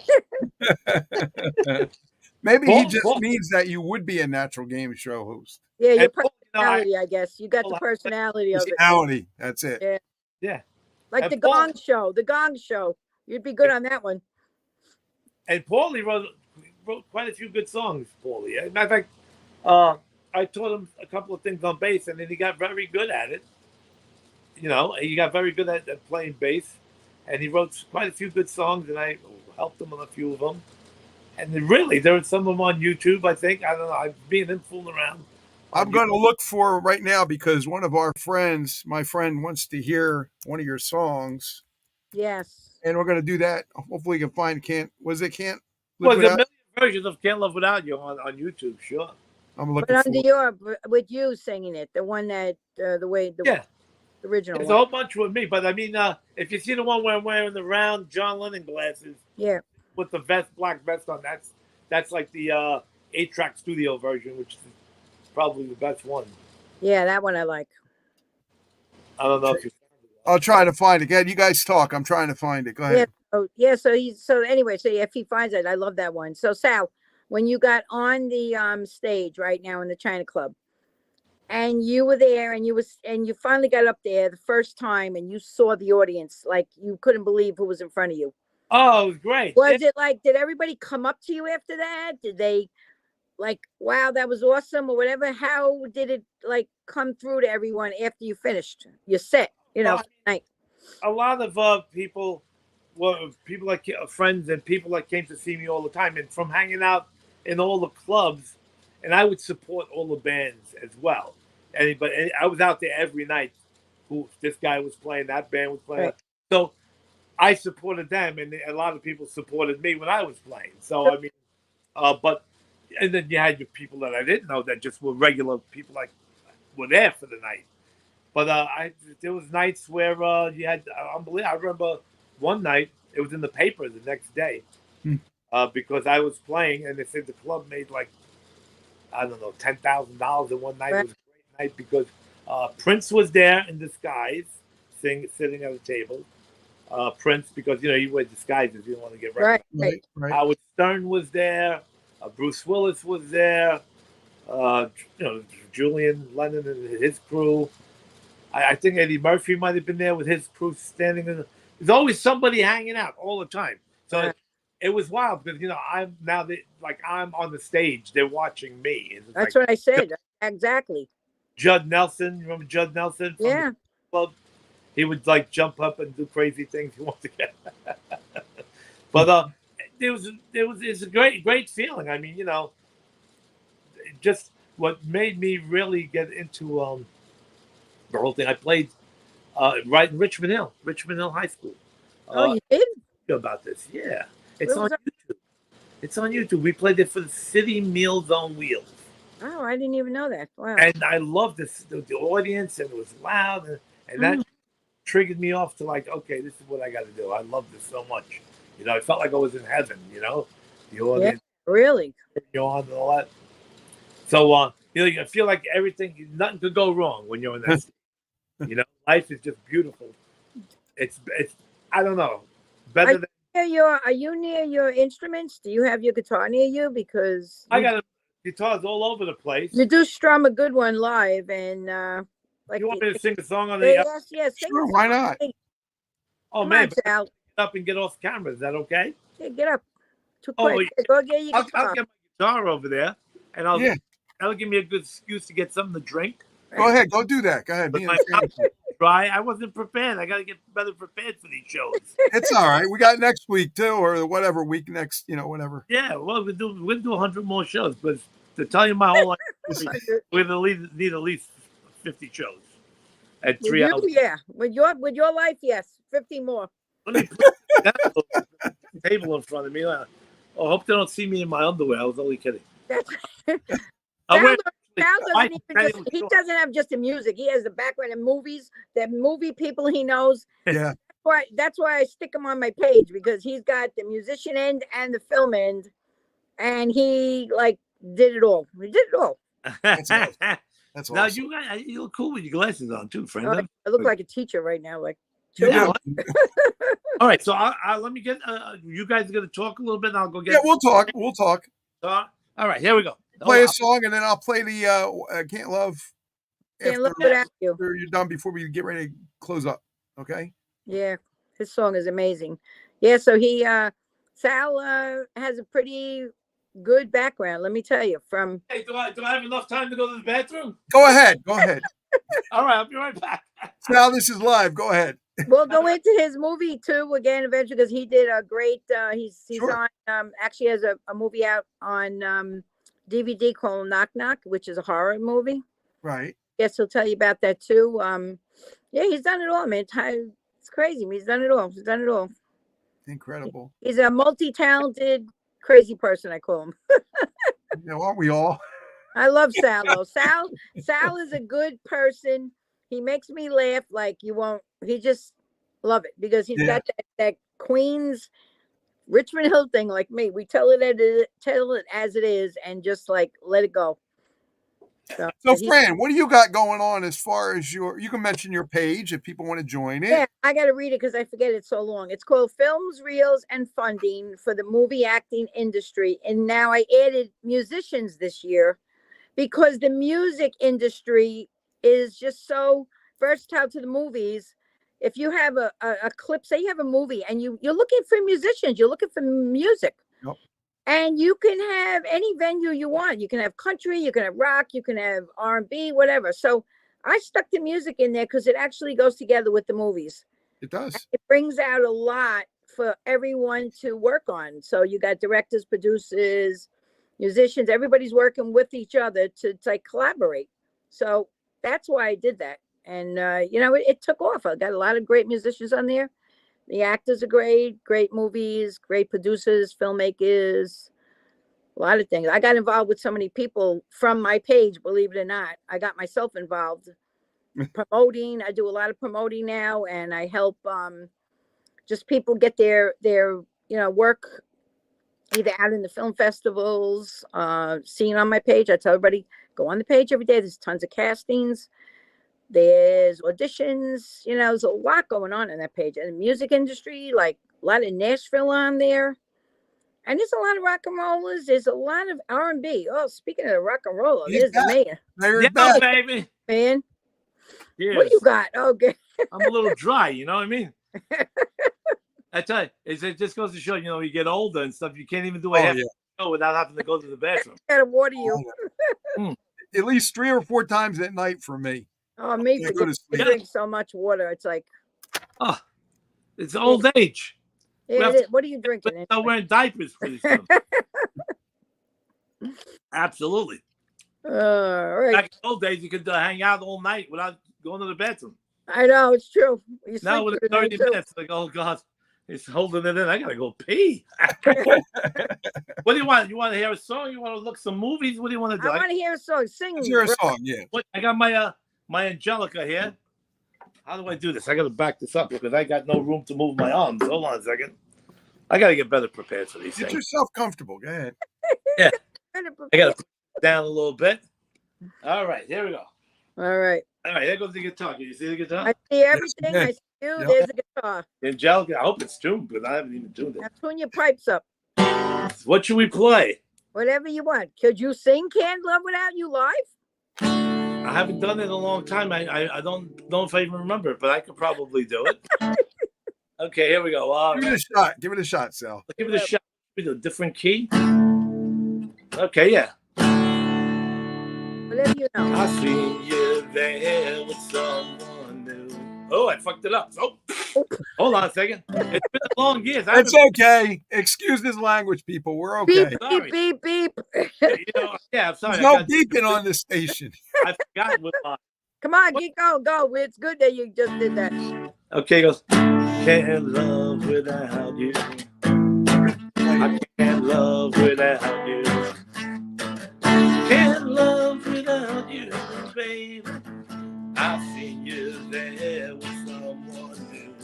Maybe Paul, he just means that you would be a natural game show host. Yeah, your and Paul, personality, I guess. You got the personality of it. Personality. That's it. Yeah. Yeah. Like And the Paul- Gong Show. The Gong Show. You'd be good on that one. And Paulie wrote quite a few good songs, Paulie. As a matter of fact, I taught him a couple of things on bass, and then he got very good at it. He got very good at playing bass, and he wrote quite a few good songs, and I helped him on a few of them. And then really, there are some of them on YouTube, I think. I don't know. I'm being fooling around. I'm going to look for right now because one of our friends, my friend, wants to hear one of your songs. Yes. And we're going to do that. Hopefully, you can find Can't Live There's Without. a million versions of "Can't Love Without You" on YouTube, sure. I'm looking But for under with you singing it, the one that the original There's one. a whole bunch with me, but I mean, if you see the one where I'm wearing the round John Lennon glasses, Yeah. with the black vest on, that's like the 8-track studio version, which is probably the best one. Yeah, that one I like. I don't know if you. I'll try to find it. Again, you guys talk. I'm trying to find it. Go ahead. Yeah. So if he finds it, I love that one. So Sal, when you got on the stage right now in the China Club, and you were there, and you finally got up there the first time, and you saw the audience, like you couldn't believe who was in front of you. Oh, it was great. Was it like, did everybody come up to you after that? Did they like, wow, that was awesome or whatever? How did it like come through to everyone after you finished your set? Night. A lot of people, people like friends and people that came to see me all the time, and from hanging out in all the clubs, and I would support all the bands as well. And I was out there every night. This guy was playing, that band was playing. Right. So I supported them, and a lot of people supported me when I was playing. So I mean, and then you had the people that I didn't know that just were regular people, like were there for the night. But there was nights where you had unbelievable. I remember one night it was in the paper the next day because I was playing, and they said the club made like I don't know $10,000 in one night. Right. It was a great night because Prince was there in disguise, sitting at a table. Prince, because he wore disguises, you don't want to get right. Howard Stern was there, Bruce Willis was there, Julian Lennon and his crew. I think Eddie Murphy might have been there with his crew standing in. There's always somebody hanging out all the time. So it was wild because I'm on the stage. They're watching me. That's what I said. Exactly. Judd Nelson, remember Judd Nelson? From the club? He would like jump up and do crazy things he wanted to get. But it's a great feeling. I mean, just what made me really get into the whole thing. I played right in Richmond Hill High School. You did? About this, yeah. It's on YouTube. It's on YouTube. We played it for the City Meals on Wheels. Oh, I didn't even know that. Wow. And I loved this, the audience, and it was loud, and that triggered me off to like, okay, this is what I got to do. I love this so much, You know, I felt like I was in heaven. You know, the audience, really. you on and all that. So, you know, you feel like everything, nothing could go wrong when you're in that state. You know, life is just beautiful. It's, I don't know, better than. Are you near your instruments? Do you have your guitar near you? Because I got guitars all over the place. you do strum a good one live, and like you want me to sing a song on the? yes, sure, why not? Oh Come man, on, Sal. get up and get off camera. Is that okay? Yeah, get up. Too Oh, quick. Go get your guitar. I'll get my guitar over there, and that'll give me a good excuse to get something to drink. Go ahead, go do that. Go ahead. But my mouth is dry. I wasn't prepared. I got to get better prepared for these shows. It's all right. We got next week too, or whatever week next. You know, whatever. Yeah, well, we'll do 100 more shows, but to tell you my whole life, we're gonna need at least 50 shows at 3 hours. Yeah, with your life, yes, 50 more. Let me put the table in front of me. I hope they don't see me in my underwear. I was only kidding. He doesn't have just the music. He has the background in movies, the movie people he knows. Yeah. That's why I stick him on my page, because he's got the musician end and the film end, and he like did it all. He did it all. That's awesome. That's now awesome. you look cool with your glasses on too, friend. I look like a teacher right now. Like, yeah. All right, so I let me get. You guys are gonna talk a little bit, and I'll go get. Yeah, we'll talk. We'll talk. All right, here we go. Play a song, and then I'll play the "Can't Love." Can't Love Without You. After you're done, before we get ready to close up. Okay. Yeah, his song is amazing. Yeah, so he Sal has a pretty good background. Let me tell you. From hey, do I have enough time to go to the bathroom? Go ahead. Go ahead. All right, I'll be right back. Sal, this is live. Go ahead. We'll go into his movie too again eventually, because he did a great. He's sure. On actually has a movie out on DVD called Knock Knock, which is a horror movie. Right. Yes, he'll tell you about that too. Yeah, he's done it all, man. It's crazy. He's done it all. He's done it all. Incredible. He's a multi-talented, crazy person, I call him. Yeah, aren't we all? I love Sal though. Sal is a good person. He makes me laugh like you won't. He just love it, because he's got that Queens, Richmond Hill thing like me. We tell it as it is, and just like let it go. So Fran, what do you got going on as far as you can mention your page if people want to join it? Yeah, I got to read it because I forget it so long. It's called Films, Reels, and Funding for the Movie Acting Industry. And now I added musicians this year, because the music industry is just so versatile to the movies. If you have a clip, say you have a movie and you're looking for musicians, you're looking for music. Yep. And you can have any venue you want. You can have country, you can have rock, you can have R&B, whatever. So I stuck the music in there because it actually goes together with the movies. It does. And it brings out a lot for everyone to work on. So you got directors, producers, musicians, everybody's working with each other to like collaborate. So that's why I did that. And, it took off. I got a lot of great musicians on there. The actors are great movies, great producers, filmmakers, a lot of things. I got involved with so many people from my page, believe it or not. I got myself involved promoting. I do a lot of promoting now, and I help just people get their work either out in the film festivals, seen on my page. I tell everybody, go on the page every day. There's tons of castings. There's auditions, there's a lot going on in that page. And the music industry, like a lot of Nashville on there. And there's a lot of rock and rollers. There's a lot of R&B. Oh, speaking of rock and roll, there's the mayor. There's that, baby. Man. Yes. What do you got? Okay. I'm a little dry, you know what I mean? I tell you, it just goes to show, you get older and stuff. You can't even do a half show without having to go to the bathroom. I gotta water you. At least 3 or 4 times at night for me. Oh, me too. I drink so much water. It's like, it's old age. Yeah, what are you drinking? I'm wearing diapers for this stuff. Absolutely. All right. Back in the old days, you could hang out all night without going to the bathroom. I know, it's true. Now within 30 minutes, like, oh God, it's holding it in. I gotta go pee. What do you want? You want to hear a song? You want to look some movies? What do you want to do? I want to hear a song. Sing. Let's hear a song, yeah. I got my Angelica here. How do I do this? I got to back this up because I got no room to move my arms. Hold on a second. I got to get better prepared for these Get things. yourself comfortable. Go ahead. Yeah. I got to put it down a little bit. All right, here we go. All right. All right, there goes the guitar. Can you see the guitar? I see everything. Yes, I see you. Yep. There's the guitar. Angelica, I hope it's tuned, but I haven't even tuned Now it. tune your pipes up. What should we play? Whatever you want. Could you sing "Can't Love Without You" live? I haven't done it in a long time. I don't know if I even remember it, but I could probably do it. Okay, here we go. Give it a shot. Give it a shot, Sal. Give it a shot with a different key. Okay, yeah. Whatever you know. I seen you there with someone new. Oh, I fucked it up. Oh, hold on a second. It's been a long year. It's okay. Excuse this language, people. We're okay. Beep, beep, beep, beep. Yeah, I'm sorry. There's no beeping on this station. I forgot what. Come on, keep going. Go. It's good that you just did that. Okay, it goes. Can't love without you. I can't love without you. Can't love without you, baby. I seen you there with someone new.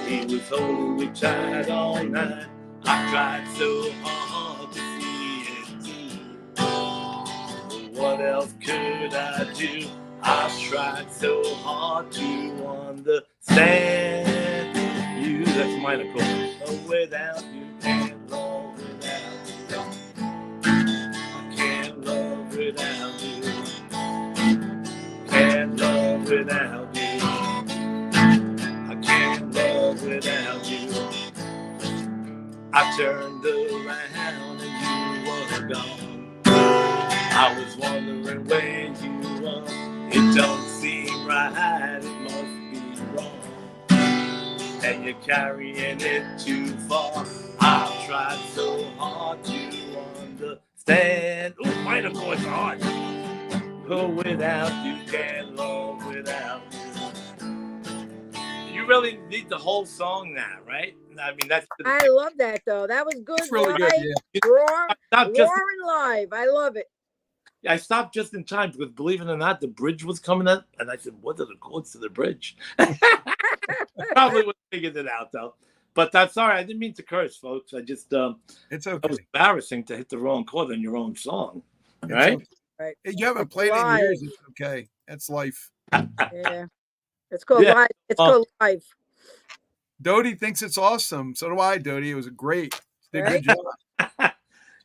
He was holding me tight all night. I tried so hard to see it through. But what else could I do? I tried so hard to understand you. That's minor chord. But without you, can't love without you. I can't love without you. Can't love without you. I can't love without you. I turned around and you were gone. I was wondering where you were. It don't seem right, it must be wrong. And you're carrying it too far. I've tried so hard to understand. Ooh, minor chords hard. Oh, without you, can't love without you. You really need the whole song now, right? I mean, that's. I love that though. That was good. It's really good. Yeah. Roaring live. I love it. I stopped just in time because, believe it or not, the bridge was coming up, and I said, "What are the chords to the bridge?" Probably would have figured it out though. But that's sorry. I didn't mean to curse, folks. I just It's it okay. was embarrassing to hit the wrong chord on your own song, It's right? okay. Right. You haven't played it in Live. years. It's okay. That's life. Yeah. It's called Yeah. live. It's called live. Dodie thinks it's awesome. So do I, Dodie. It was a great. Did a good job. Good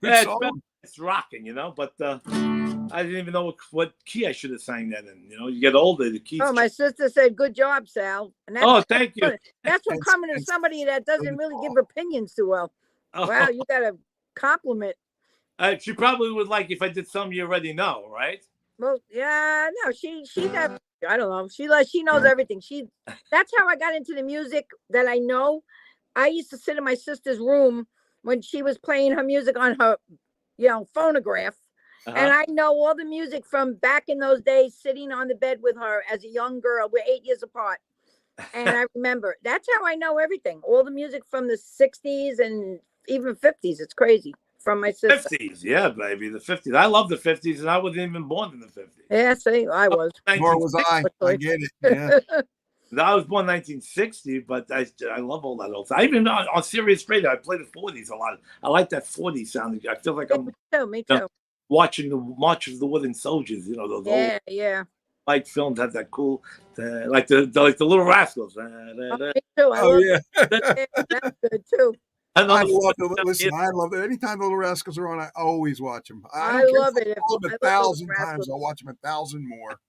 Yeah, song. it's rocking, you know. But I didn't even know what key I should have sang that in. You know, you get older, the keys. Oh, my sister said, "Good job, Sal." And that's Oh, thank you. That's from coming to It's- somebody that doesn't really give opinions too well. Oh, Wow, you got a compliment. she probably would like if I did something you already know, right? Well, yeah, no, she got. I don't know. She knows everything. That's how I got into the music that I know. I used to sit in my sister's room when she was playing her music on her, phonograph. And I know all the music from back in those days, sitting on the bed with her as a young girl. We're 8 years apart. And I remember, that's how I know everything. All the music from the 60s and even 50s. It's crazy. From my sister. 50s, yeah, baby, the 50s. I love the 50s, and I wasn't even born in the 50s. Yeah, see, I was. Nor was I. I get it. Yeah. I was born 1960, but I love all that old stuff. I even on Sirius Radio, I play the 40s a lot. I like that 40s sound. I feel like I'm Me too. watching the March of the Wooden Soldiers. You know, those old Yeah. like films have that cool, like the Little Rascals. Me too. I Oh love yeah. it. That's good too. I love it. Listen, I love it. Anytime the Little Rascals are on, I always watch them. I don't care love if it. I watch them I a love thousand Little times. Rascals. I'll watch them 1,000 more.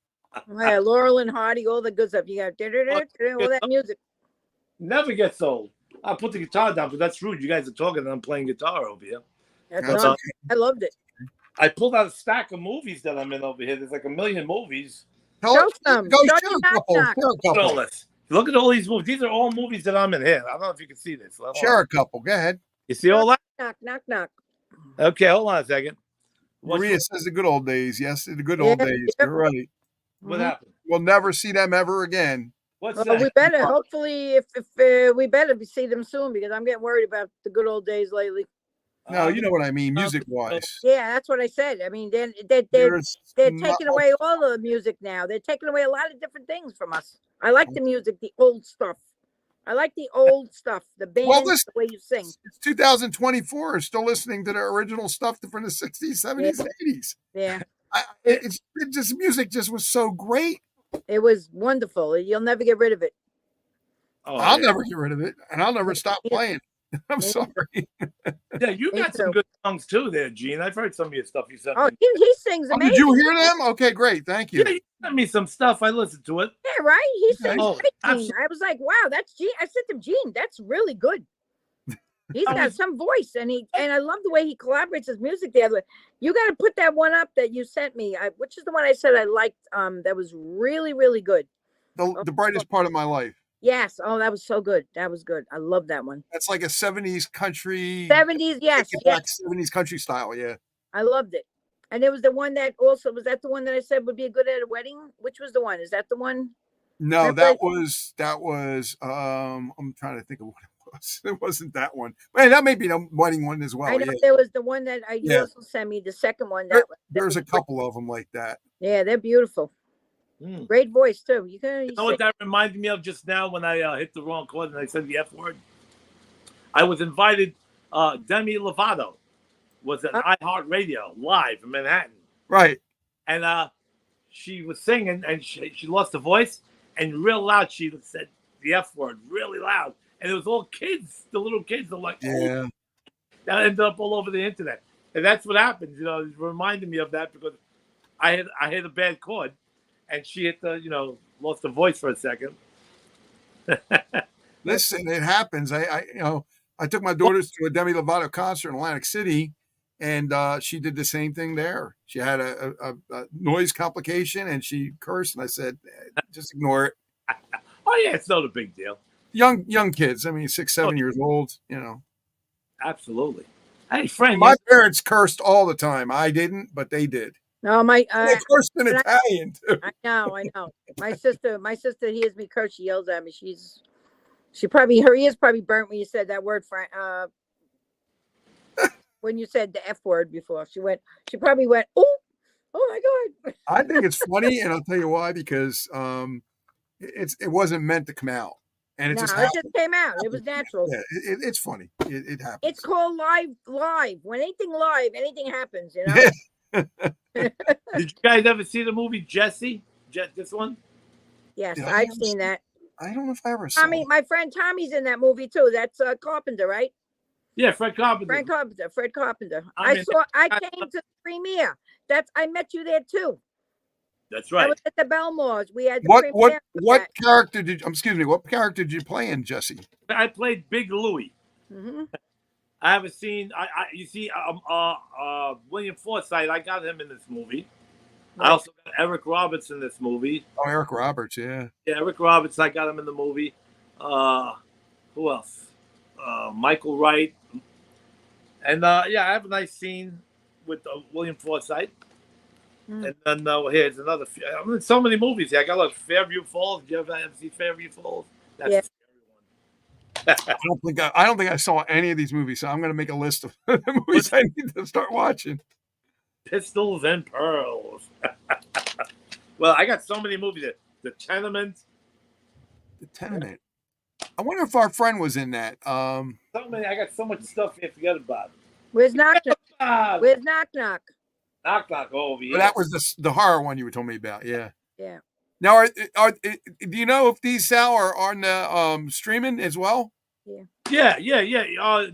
Yeah, Laurel and Hardy, all the good stuff. You got all that music. Never gets old. I'll put the guitar down, but that's rude. You guys are talking and I'm playing guitar over here. That's not, I loved it. I pulled out a stack of movies that I'm in over here. There's like a million movies. Show some. Go Show share your a couple. knock-knock. Share a Look at all couple. this. Look at all these movies. These are all movies that I'm in here. I don't know if you can see this. Hold Share on. a couple. Go ahead. You see all that? Knock. Okay, hold on a second. Maria says the good old days. Yes, the good old days. yeah. You're right. What happened? We'll never see them ever again. What's Well, that? we better, hopefully, if we better see them soon because I'm getting worried about the good old days lately. No, you know what I mean, music wise. Yeah, that's what I said. I mean, they're taking away all the music now. They're taking away a lot of different things from us. I like the music, the old stuff. I like the old stuff, the band, Well, listen, the way you sing. it's 2024. Still listening to the original stuff from the 60s, 70s, and 80s. Yeah. It just music just was so great. It was wonderful. You'll never get rid of it. Oh, I'll yeah. never get rid of it, and I'll never stop playing. I'm sorry. Yeah, you Me got some too. good songs too there, Gene. I've heard some of your stuff you sent Oh, me. he sings Oh, amazing. did you hear them? Okay, great. Thank you. Yeah, you sent me some stuff. I listened to it. Yeah, right? He Okay. sings Oh, great, Gene. absolutely. I was like, wow, that's Gene. I said to Gene, that's really good. He's got some voice, and I love the way he collaborates his music the other way. You got to put that one up that you sent me, which is the one I said I liked. That was really, really good. The brightest part of my life. Yes. Oh, that was so good. That was good. I love that one. That's like a 70s country. 70s, yes, Take it yes. back 70s country style. Yeah. I loved it. And there was the one that also was that the one that I said would be good at a wedding? Which was the one? Is that the one? No, that was. I'm trying to think of what it was. It wasn't that one. Man, that may be the wedding one as well. I know Yeah. there was the one that you Yeah. also sent me, the second one. There's a couple of them like that. Yeah, they're beautiful. Great voice too. You know what that reminded me of just now when I hit the wrong chord and I said the F word? I was invited. Demi Lovato was at iHeartRadio live in Manhattan. Right. And she was singing and she lost her voice and real loud she said the F word really loud. And it was all kids, the little kids are like, yeah. Oh. That ended up all over the internet. And that's what happens. It reminded me of that because I hit a bad chord. And she hit lost her voice for a second. Listen, it happens. I took my daughters to a Demi Lovato concert in Atlantic City, and she did the same thing there. She had a noise complication, and she cursed, and I said, just ignore it. Oh yeah, it's not a big deal. Young kids. I mean, 6, 7 years old. Absolutely. Hey, friend. My parents cursed all the time. I didn't, but they did. No, they cursed in Italian too. I know. My sister hears me curse. She yells at me. Her ears probably burnt when you said that word, Frank. When you said the F word before, she probably went, oh my God. I think it's funny, and I'll tell you why, because it wasn't meant to come out. And it just came out. It was natural. Yeah, it's funny. It happens. It's called live. When anything live, anything happens, Did you guys ever see the movie Jesse? This one? Yes, I've seen that. I don't know if I ever saw it. My friend Tommy's in that movie too. That's Carpenter, right? Yeah, Fred Carpenter. Fred Carpenter. I came to the premiere. I met you there too. That's right. I was at the Belmores. We had the what character did you play in, Jesse? I played Big Louie. Mm-hmm. I have a scene. You see, William Forsythe. I got him in this movie. Right. I also got Eric Roberts in this movie. Oh, Eric Roberts, yeah. Yeah, Eric Roberts. I got him in the movie. Who else? Michael Wright. And I have a nice scene with William Forsythe. And then here's another. I'm in so many movies here. I got Fairview Falls. Did you ever see Fairview Falls? That's yeah. I don't think I saw any of these movies, so I'm going to make a list of the movies I need to start watching. Pistols and Pearls. Well, I got so many movies. The Tenement. The Tenement. I wonder if our friend was in that. So many. I got so much stuff here. Forget about it. Where's Knock Knock? Where's Knock Knock? Knock Knock over here. But that was the horror one you were telling me about. Yeah. Yeah. Now, do you know if these Sal are on the streaming as well? Yeah.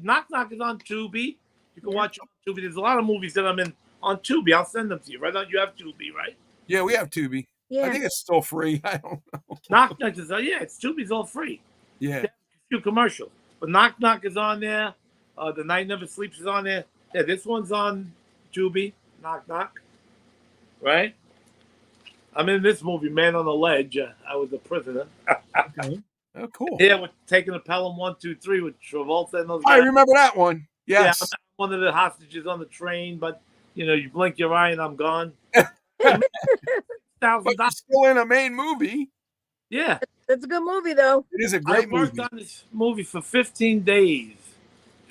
Knock Knock is on Tubi. You can watch it on Tubi. There's a lot of movies that I'm in on Tubi. I'll send them to you. Right now, you have Tubi, right? Yeah, we have Tubi. Yeah. I think it's still free. I don't know. Knock Knock is it's Tubi's all free. Yeah. There's a few commercials, but Knock Knock is on there. The Night Never Sleeps is on there. Yeah, this one's on Tubi. Knock Knock. Right. I'm in this movie, Man on the Ledge. I was a prisoner. Okay. Oh, cool. Yeah, we're taking a Pelham 1, 2, 3 with Travolta and those guys. I remember that one. Yes. Yeah, I'm one of the hostages on the train, but you blink your eye and I'm gone. But you're still in a main movie. Yeah. It's a good movie, though. It is a great movie. I worked on this movie for 15 days.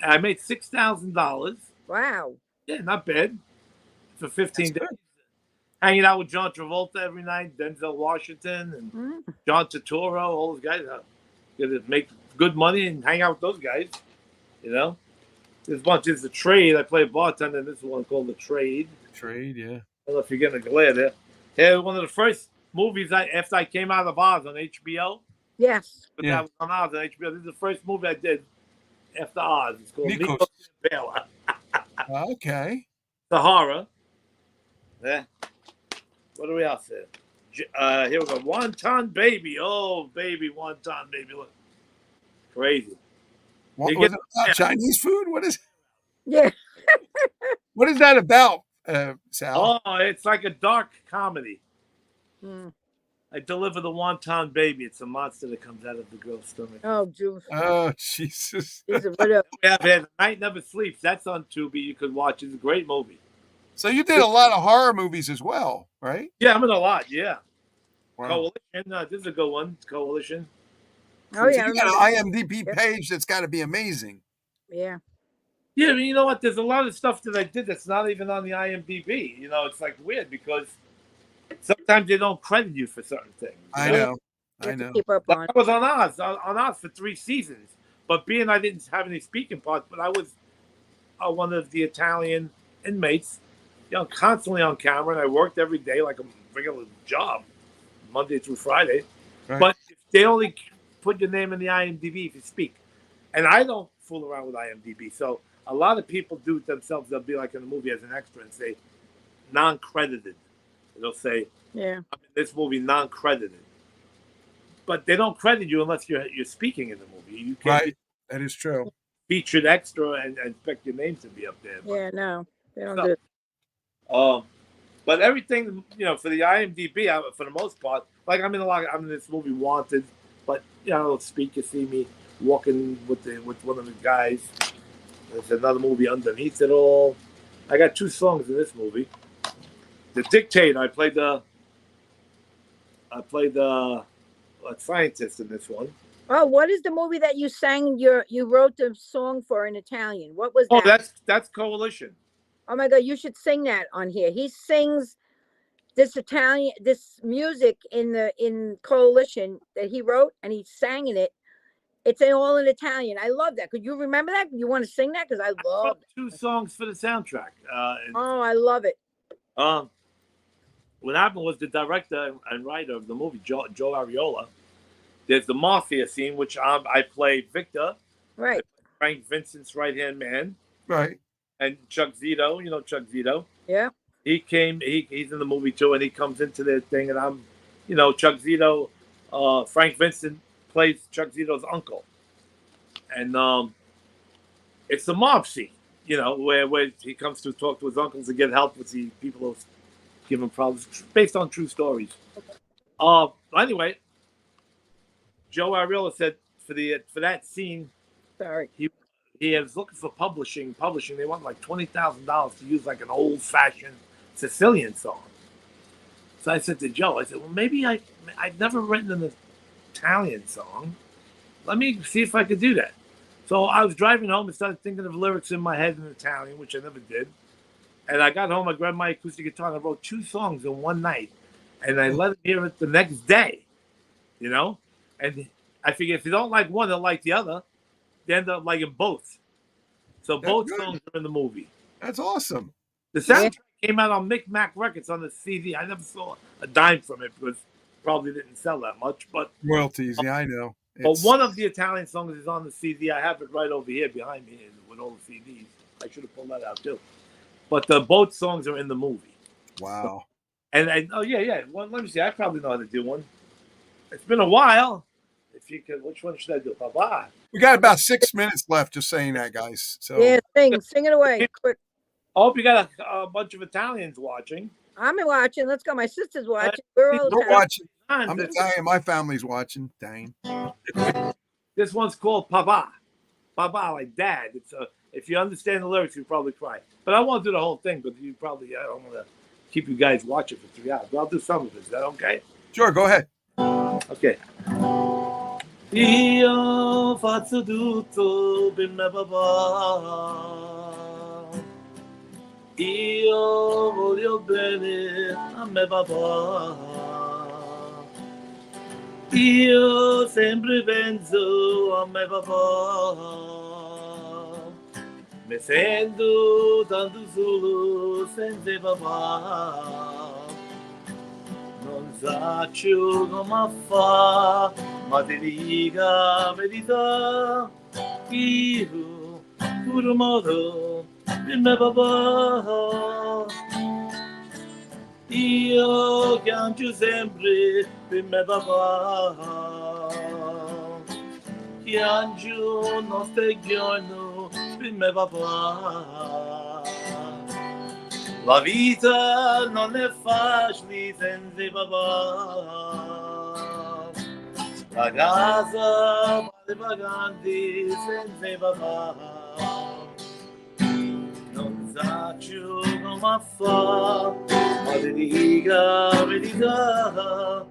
I made $6,000. Wow. Yeah, not bad. For 15 days. Hanging out with John Travolta every night, Denzel Washington, and John Turturro, all those guys. good money and hang out with those guys. You know, there's a bunch. There's The Trade. I play bartender in this one called The Trade. Trade, yeah. I don't know if you're getting a glare there. Yeah, one of the first movies after I came out of Oz on HBO. Yes. But Yeah. that was on Oz on HBO. This is the first movie I did after Oz. It's called Nikos. Nikos and Bela. Okay. Sahara. Yeah. What do we else say? Here we go. Wonton Baby. Oh, baby, Wonton Baby. Look. Crazy. What was it about? Chinese food? What is? Yeah. What is that about, Sal? Oh, it's like a dark comedy. Mm. I deliver the Wonton Baby. It's a monster that comes out of the girl's stomach. Oh, juice. Oh, Jesus. We have The Night Never Sleeps. That's on Tubi. You could watch. It's a great movie. So you did a lot of horror movies as well, right? Yeah, I'm in a lot. Yeah. Wow. Coalition. This is a good one. Coalition. Oh, So yeah. you got an IMDb page that's got to be amazing. Yeah. Yeah, but you know what? There's a lot of stuff that I did that's not even on the IMDb. You know, it's like weird because sometimes they don't credit you for certain things. I know. I know. Keep up on. I was on Oz for 3 seasons. But being I didn't have any speaking parts, but I was one of the Italian inmates, you know, constantly on camera, and I worked every day like a regular job, Monday through Friday. Right. But they only put your name in the IMDb if you speak. And I don't fool around with IMDb. So a lot of people do it themselves. They'll be like in the movie as an extra and say non-credited. They'll say, yeah, I'm in this movie non-credited. But they don't credit you unless you're speaking in the movie. You can't Right. That is true. featured extra and expect your name to be up there. Yeah, no, they don't No. do it. But everything, you know, for the IMDb, for the most part, like I'm in this movie Wanted, but you know, I don't speak. You see me walking with one of the guys. There's another movie underneath it all. I got 2 songs in this movie. The Dictator. I played the scientist in this one. Oh, what is the movie that you sang? You wrote the song for in Italian. What was that? Oh, that's Coalition. Oh my God, you should sing that on here. He sings this music in Coalition that he wrote, and he sang in it. It's all in Italian. I love that. Could you remember that? You want to sing that? Because I love wrote 2 songs for the soundtrack. Oh, I love it. What happened was the director and writer of the movie, Joe Ariola. There's the mafia scene, which I play Victor, Right. Frank Vincent's right-hand man, Right. and Chuck Zito. You know Chuck Zito. Yeah. He's in the movie too, and he comes into the thing, and I'm, you know, Chuck Zito. Frank Vincent plays Chuck Zito's uncle, and it's the mob scene, you know, where he comes to talk to his uncles to get help with the people who give him problems, based on true stories. Anyway, Joe Ariola said for that scene, Sorry. he was looking for publishing. They want like $20,000 to use like an old-fashioned Sicilian song. So I said to Joe, I said, well, maybe I've never written an Italian song. Let me see if I could do that. So I was driving home and started thinking of lyrics in my head in Italian, which I never did. And I got home, I grabbed my acoustic guitar, and I wrote 2 songs in one night. And I let him hear it the next day, you know? And I figure if you don't like one, they'll like the other. They end up liking both. So both songs are in the movie. That's awesome. The soundtrack came out on Micmac Records on the CD. I never saw a dime from it because probably didn't sell that much. But royalties, yeah, I know. But one of the Italian songs is on the CD. I have it right over here behind me with all the CDs. I should have pulled that out too. But both songs are in the movie. Wow. And well, let me see. I probably know how to do one. It's been a while. If you could, which one should I do? Bye-bye. We got about 6 minutes left just saying that, guys. So yeah, sing it away quick. I hope you got a bunch of Italians watching. I'm watching. Let's go. My sister's watching. We're all watching. I'm Italian. My family's watching. Dang. This one's called Papa. Papa, like dad. It's if you understand the lyrics, you probably cry. But I won't do the whole thing, but you probably I don't want to keep you guys watching for 3 hours. But I'll do some of it. Is that okay? Sure, go ahead. Okay. Io faccio tutto per me papà. Io voglio bene a me papà. Io sempre penso a me papà, mi sento tanto solo senza papà. Non saccio come fa, ma ti dico la verità. Io, pure modo, il mio papà. Io piango sempre per mio papà. Piango notte e giorno per mio papà. La vita non è facile senza papà. La casa vale paganti senza papà. Non saccio come fa, ma ti dico la verità.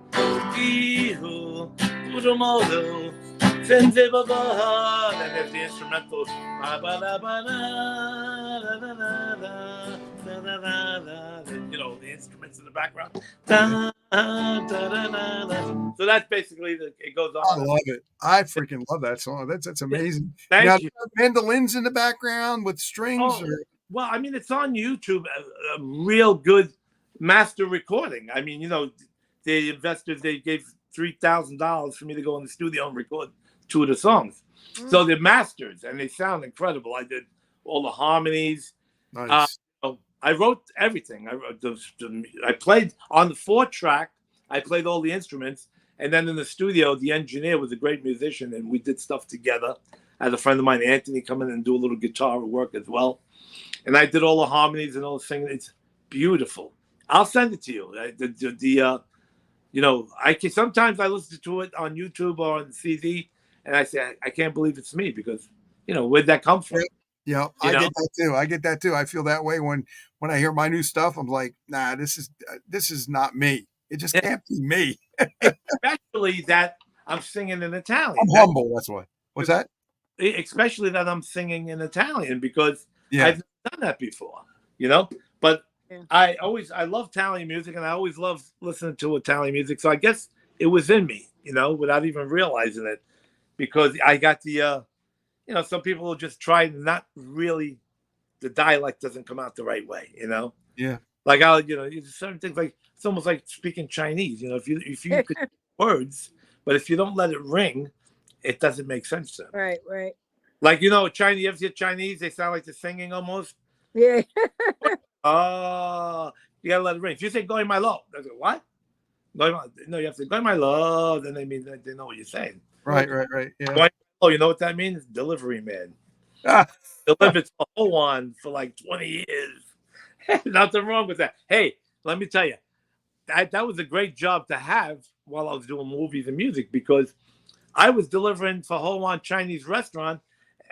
Io, pure modo, senza papà. And there's the instrumental. You know, the instruments in the background. So that's basically it goes on. I love it. I freaking love that song. That's amazing. Thank now, you. Mandolins in the background with strings. Oh, well, I mean, it's on YouTube. A real good master recording. I mean, you know, the investors, they gave $3,000 for me to go in the studio and record 2 of the songs. So they're masters and they sound incredible. I did all the harmonies. Nice. I wrote everything. I played on the 4-track. I played all the instruments. And then in the studio, the engineer was a great musician and we did stuff together. I had a friend of mine, Anthony, come in and do a little guitar work as well. And I did all the harmonies and all the singing. It's beautiful. I'll send it to you. You know, sometimes I listen to it on YouTube or on CD and I say, I can't believe it's me because, you know, where'd that come from? Yeah, I get that too. I get that too. I feel that way when I hear my new stuff. I'm like, nah, this is not me. It just can't be me. Especially that I'm singing in Italian. I'm humble. That's why. What's that? Especially that I'm singing in Italian because I've never done that before. You know, but I love Italian music and I always love listening to Italian music. So I guess it was in me, you know, without even realizing it, because I got the. You know, some people will just try not really, the dialect doesn't come out the right way, you know? Yeah. Like, certain things like, it's almost like speaking Chinese, you know, if you could words, but if you don't let it ring, it doesn't make sense to them. Right. Like, you know, Chinese, you ever see Chinese, they sound like they're singing almost. Yeah. Oh, you gotta let it ring. If you say, going my love, they go, what? No, you have to, going my love, then they mean that they know what you're saying. Right. Yeah. Oh, you know what that means? Delivery man. Delivered to Ho-On for like 20 years. Nothing wrong with that. Hey, let me tell you, that was a great job to have while I was doing movies and music because I was delivering for Ho-On Chinese restaurant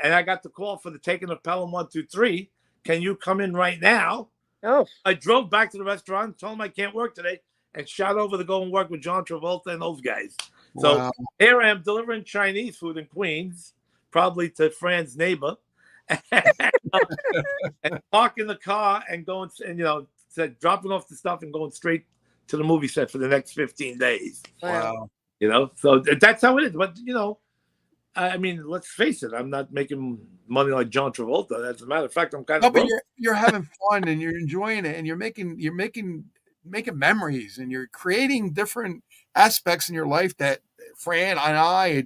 and I got the call for the Taking of Pelham 123. Can you come in right now? Oh. I drove back to the restaurant, told them I can't work today, and shot over to go and work with John Travolta and those guys. So here I am delivering Chinese food in Queens, probably to Frends' neighbor, and parking the car and going and dropping off the stuff and going straight to the movie set for the next 15 days. Wow. You know, so that's how it is. But you know, I mean, let's face it, I'm not making money like John Travolta. As a matter of fact, I'm kind of. But you're having fun and you're enjoying it and you're making memories and you're creating different aspects in your life that Fran and I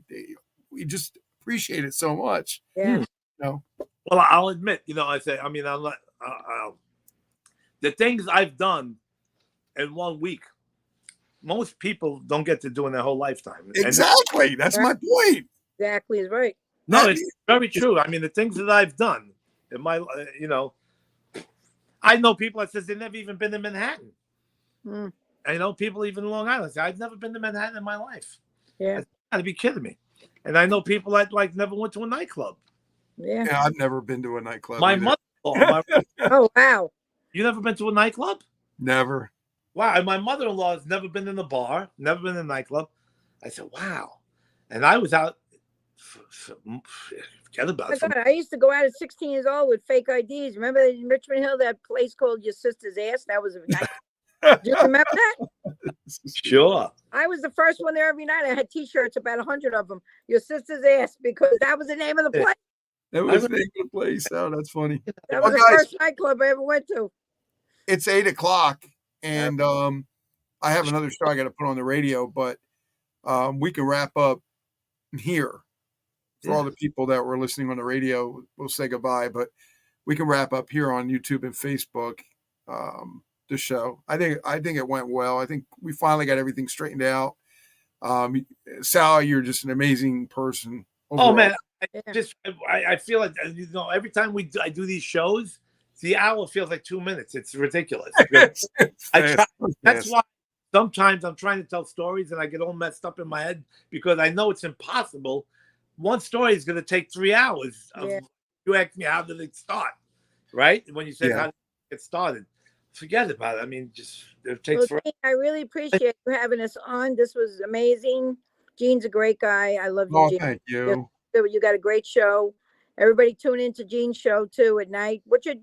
we just appreciate it so much. Yeah. You know? Well, I'll admit, you know, I'm not, the things I've done in 1 week, most people don't get to do in their whole lifetime. Exactly. That's my point. Exactly is right. No, it's very true. I mean, the things that I've done in my, you know, I know people that says they've never even been to Manhattan. I know people even in Long Island say, I've never been to Manhattan in my life. Yeah. You gotta be kidding me. And I know people that like never went to a nightclub. Yeah. I've never been to a nightclub. My mother-in-law. Oh, wow. You never been to a nightclub? Never. Wow. And my mother-in-law has never been in a bar, never been in a nightclub. I said, wow. And I was out, forget about it. God, I used to go out at 16 years old with fake IDs. Remember in Richmond Hill, that place called Your Sister's Ass? That was a night. Do you remember that? Sure. I was the first one there every night. I had T-shirts, about 100 of them. Your sister's ass, because that was the name of the place. That was the name of the place. Oh, that's funny. That was the guys, first nightclub I ever went to. It's 8:00, and I have another show I got to put on the radio, but we can wrap up here. For all the people that were listening on the radio, we'll say goodbye, but we can wrap up here on YouTube and Facebook. The show. I think it went well. I think we finally got everything straightened out. Sal, you're just an amazing person. Overall. Oh man, I feel like, you know, every time I do these shows, the hour feels like 2 minutes. It's ridiculous. That's why sometimes I'm trying to tell stories and I get all messed up in my head, because I know it's impossible. One story is going to take 3 hours. You asked me, how did it start? Right? When you said how did it get started, forget about it. I mean, it takes forever. I really appreciate you having us on. This was amazing. Gene's a great guy. I love you, Oh, Gene. thank you. You got a great show. Everybody tune into Gene's show too at night. What's your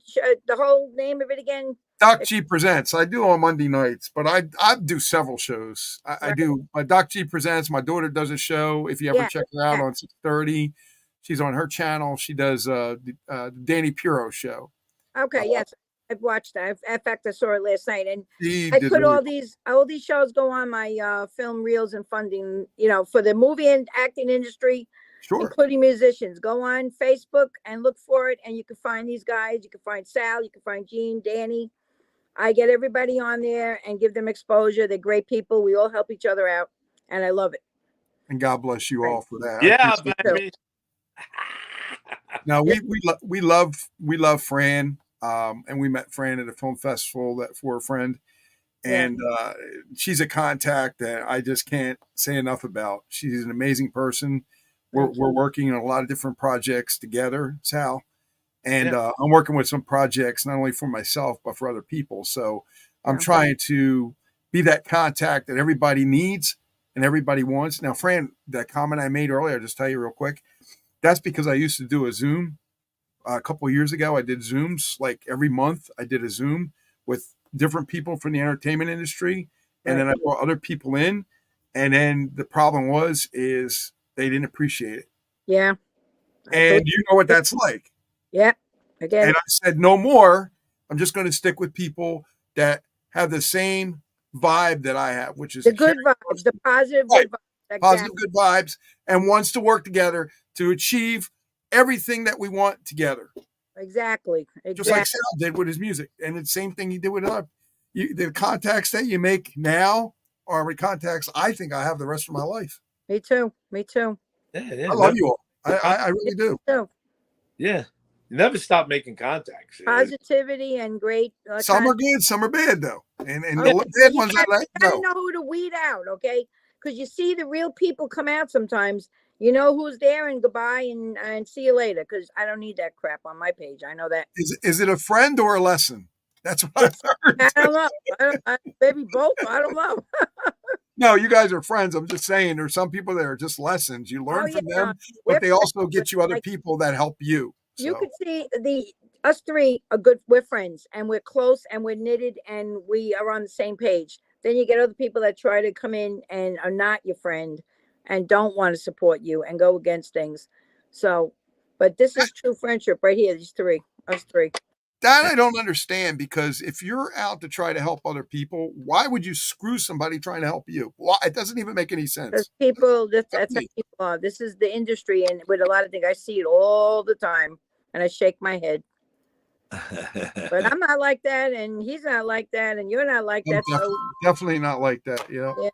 the whole name of it again? Doc G Presents. I do on Monday nights, but I do several shows. I do Doc G Presents. My daughter does a show. If you ever check her out on 6:30, she's on her channel. She does the Danny Puro show. Okay, yes. I've watched that. In fact, I saw it last night, and I put all these shows go on my film reels and funding, you know, for the movie and acting industry, including musicians. Go on Facebook and look for it, and you can find these guys. You can find Sal, you can find Gene, Danny. I get everybody on there and give them exposure. They're great people. We all help each other out, and I love it. And God bless you all for that. Yeah, baby. Now we love Fran. And we met Fran at a film festival for a friend, and she's a contact that I just can't say enough about. She's an amazing person. We're working on a lot of different projects together, Sal, and I'm working with some projects not only for myself but for other people. So I'm trying to be that contact that everybody needs and everybody wants. Now, Fran, that comment I made earlier, I'll just tell you real quick. That's because I used to do a Zoom. A couple of years ago, I did Zooms like every month. I did a Zoom with different people from the entertainment industry, and then I brought other people in. And then the problem is they didn't appreciate it. Yeah, and you know what that's like. Yeah, again. And I said no more. I'm just going to stick with people that have the same vibe that I have, which is the good vibes, the positive good vibes. Exactly. Positive good vibes, and wants to work together to achieve everything that we want together. Exactly. Just like Sal did with his music. And the same thing he did with the contacts that you make now are the contacts I think I have the rest of my life. Me too. I love you all. I really do. Yeah. You never stop making contacts. Positivity and great. Some are good, some are bad though. And the bad ones I let go. You know who to weed out, okay? Because you see the real people come out sometimes. You know who's there, and goodbye, and see you later. Because I don't need that crap on my page. I know that. Is it a friend or a lesson? That's what I've heard. I don't know. Maybe both. I don't know. No, you guys are friends. I'm just saying there's some people that are just lessons. You learn from them, but they also get you other people that help you. So. You could see us three are good. We're friends, and we're close, and we're knitted, and we are on the same page. Then you get other people that try to come in and are not your friend and don't want to support you and go against things. So, but this is true friendship right here. Us three. That I don't understand, because if you're out to try to help other people, why would you screw somebody trying to help you? Why? It doesn't even make any sense. That's how people are. This is the industry, and with a lot of things, I see it all the time, and I shake my head. But I'm not like that, and he's not like that, and you're not like that. Definitely not like that. You know. Yeah.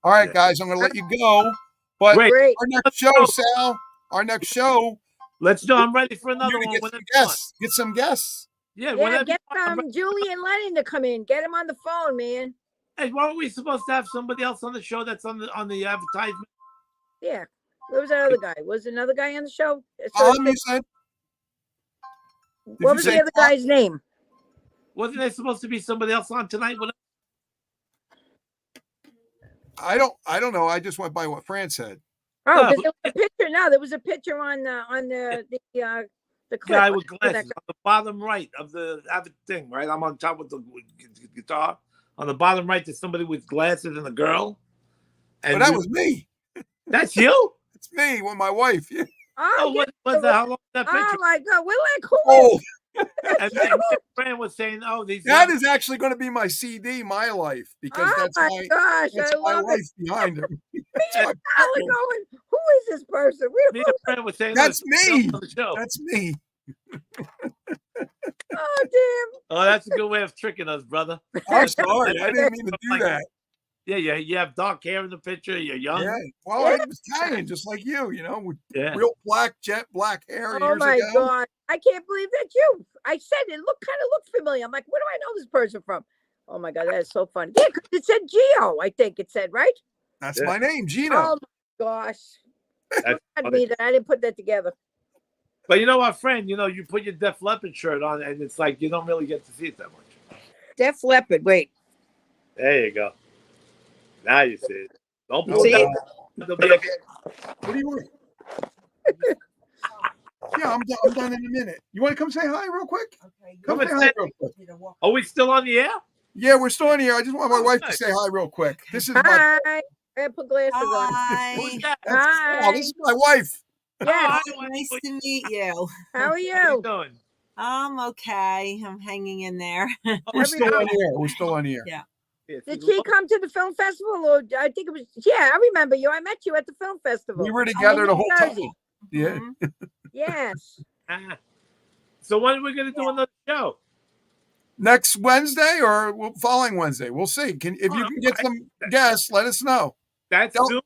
All right, guys, I'm going to let you go. But Great. Our next show, Sal. Our next show. Let's do. I'm ready for another one. Get some guests. Yeah, get Julian Lennon to come in. Get him on the phone, man. Hey, weren't we supposed to have somebody else on the show that's on the advertisement? Yeah. Where was that other guy? Was another guy on the show? You said. What was the other guy's name? Wasn't there supposed to be somebody else on tonight? I don't know. I just went by what Fran said. Oh, there was a picture. No, there was a picture on the clip. Guy with glasses on the bottom right of the thing, right? I'm on top with the guitar. On the bottom right, there's somebody with glasses and a girl. But that was me. That's you? It's me with my wife. Yeah. Oh, what the hell? That picture? Oh my God, we're like, who Oh, And then my friend was saying, "Oh, these." that is actually going to be my CD, My Life, because Oh that's my my gosh, that's I my love life it. behind her. That's I my was picture. going, who is this person? We Me and don't, a friend was saying, That's "Look, me. on the show." That's me. oh damn. Oh, that's a good way of tricking us, brother. I'm sorry. I didn't mean to do that. Yeah, you have dark hair in the picture. You're young. Yeah. Well, I was Italian, just like you, with Yeah. real jet black hair Oh years my ago. God. I can't believe that's you. I said it kind of looked familiar. I'm like, where do I know this person from? Oh my God, that is so funny. Yeah, because it said Geo, I think it said, right? That's Yeah. my name, Gino. Oh my gosh. That's I'd funny. be that. I didn't put that together. But you know what, friend? You put your Def Leppard shirt on, and it's like you don't really get to see it that much. Def Leppard. Wait. There you go. Now you see it. Don't Oh, pull See that. it? There'll be a- What do you want? Yeah, I'm done in a minute. You want to come say hi real quick? Okay. Come Come say and hi say- real quick. Are we still on the air? Yeah, we're still in here. I just want my Oh, wife to nice. say hi real quick. This is my Hi. I put glasses on. Hi. Who's that? Hi. this is my wife. Yes. Oh, hi, Nice Wendy. to meet you. How are How you you? doing? I'm okay. I'm hanging in there. We're still Everybody- on here. We're still on here. Yeah. Yeah, Did see, she come to the film festival? Or I think it was, yeah, I remember you. I met you at the film festival. We were together in the New whole time. Jersey. Yeah. Mhm. Yes. Ah. So when are we going to do another show? Next Wednesday or following Wednesday. We'll see. If you can get some guests, let us know. That's Don't- soon?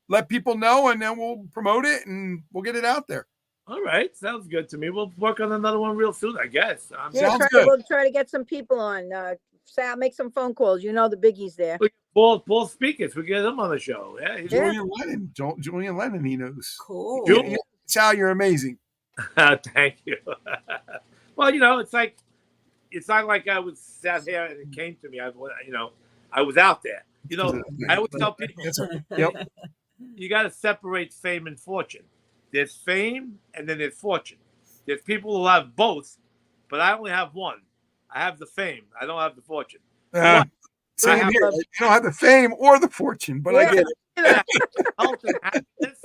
Let people know, and then we'll promote it and we'll get it out there. All right. Sounds good to me. We'll work on another one real soon, I guess. Yeah, Sounds good. we'll try to get some people on. Sal, make some phone calls. You know the biggies there. Paul Speakers. We get him on the show. Yeah. He's Yeah. Julian Lennon. Julian Lennon, he knows. Cool. Sal, you're amazing. Thank you. Well, it's not like I was sat here and it came to me. I was out there. I always tell people That's right. Yep. you got to separate fame and fortune. There's fame and then there's fortune. There's people who have both, but I only have one. I have the fame. I don't have the fortune. Same I here. have- You don't have the fame or the fortune, but I Yeah. get it. Health and happiness.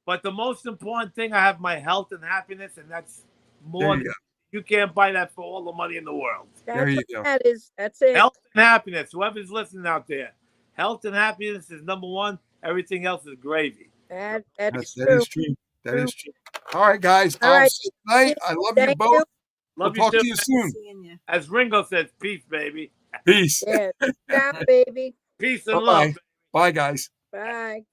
But the most important thing, I have my health and happiness, and that's more There than you you can't buy that for all the money in the world. There you That's go. what that is. That's it. Health and happiness. Whoever's listening out there, health and happiness is number one. Everything else is gravy. That's That true. is true. That is true. All right, guys. All right. Good night. I love you Thank both. you. We'll Love talk you to too. you soon. Seeing you. As Ringo says, peace, baby. Peace. Yeah. Stop, baby. Peace and Bye-bye. love. Bye, guys. Bye.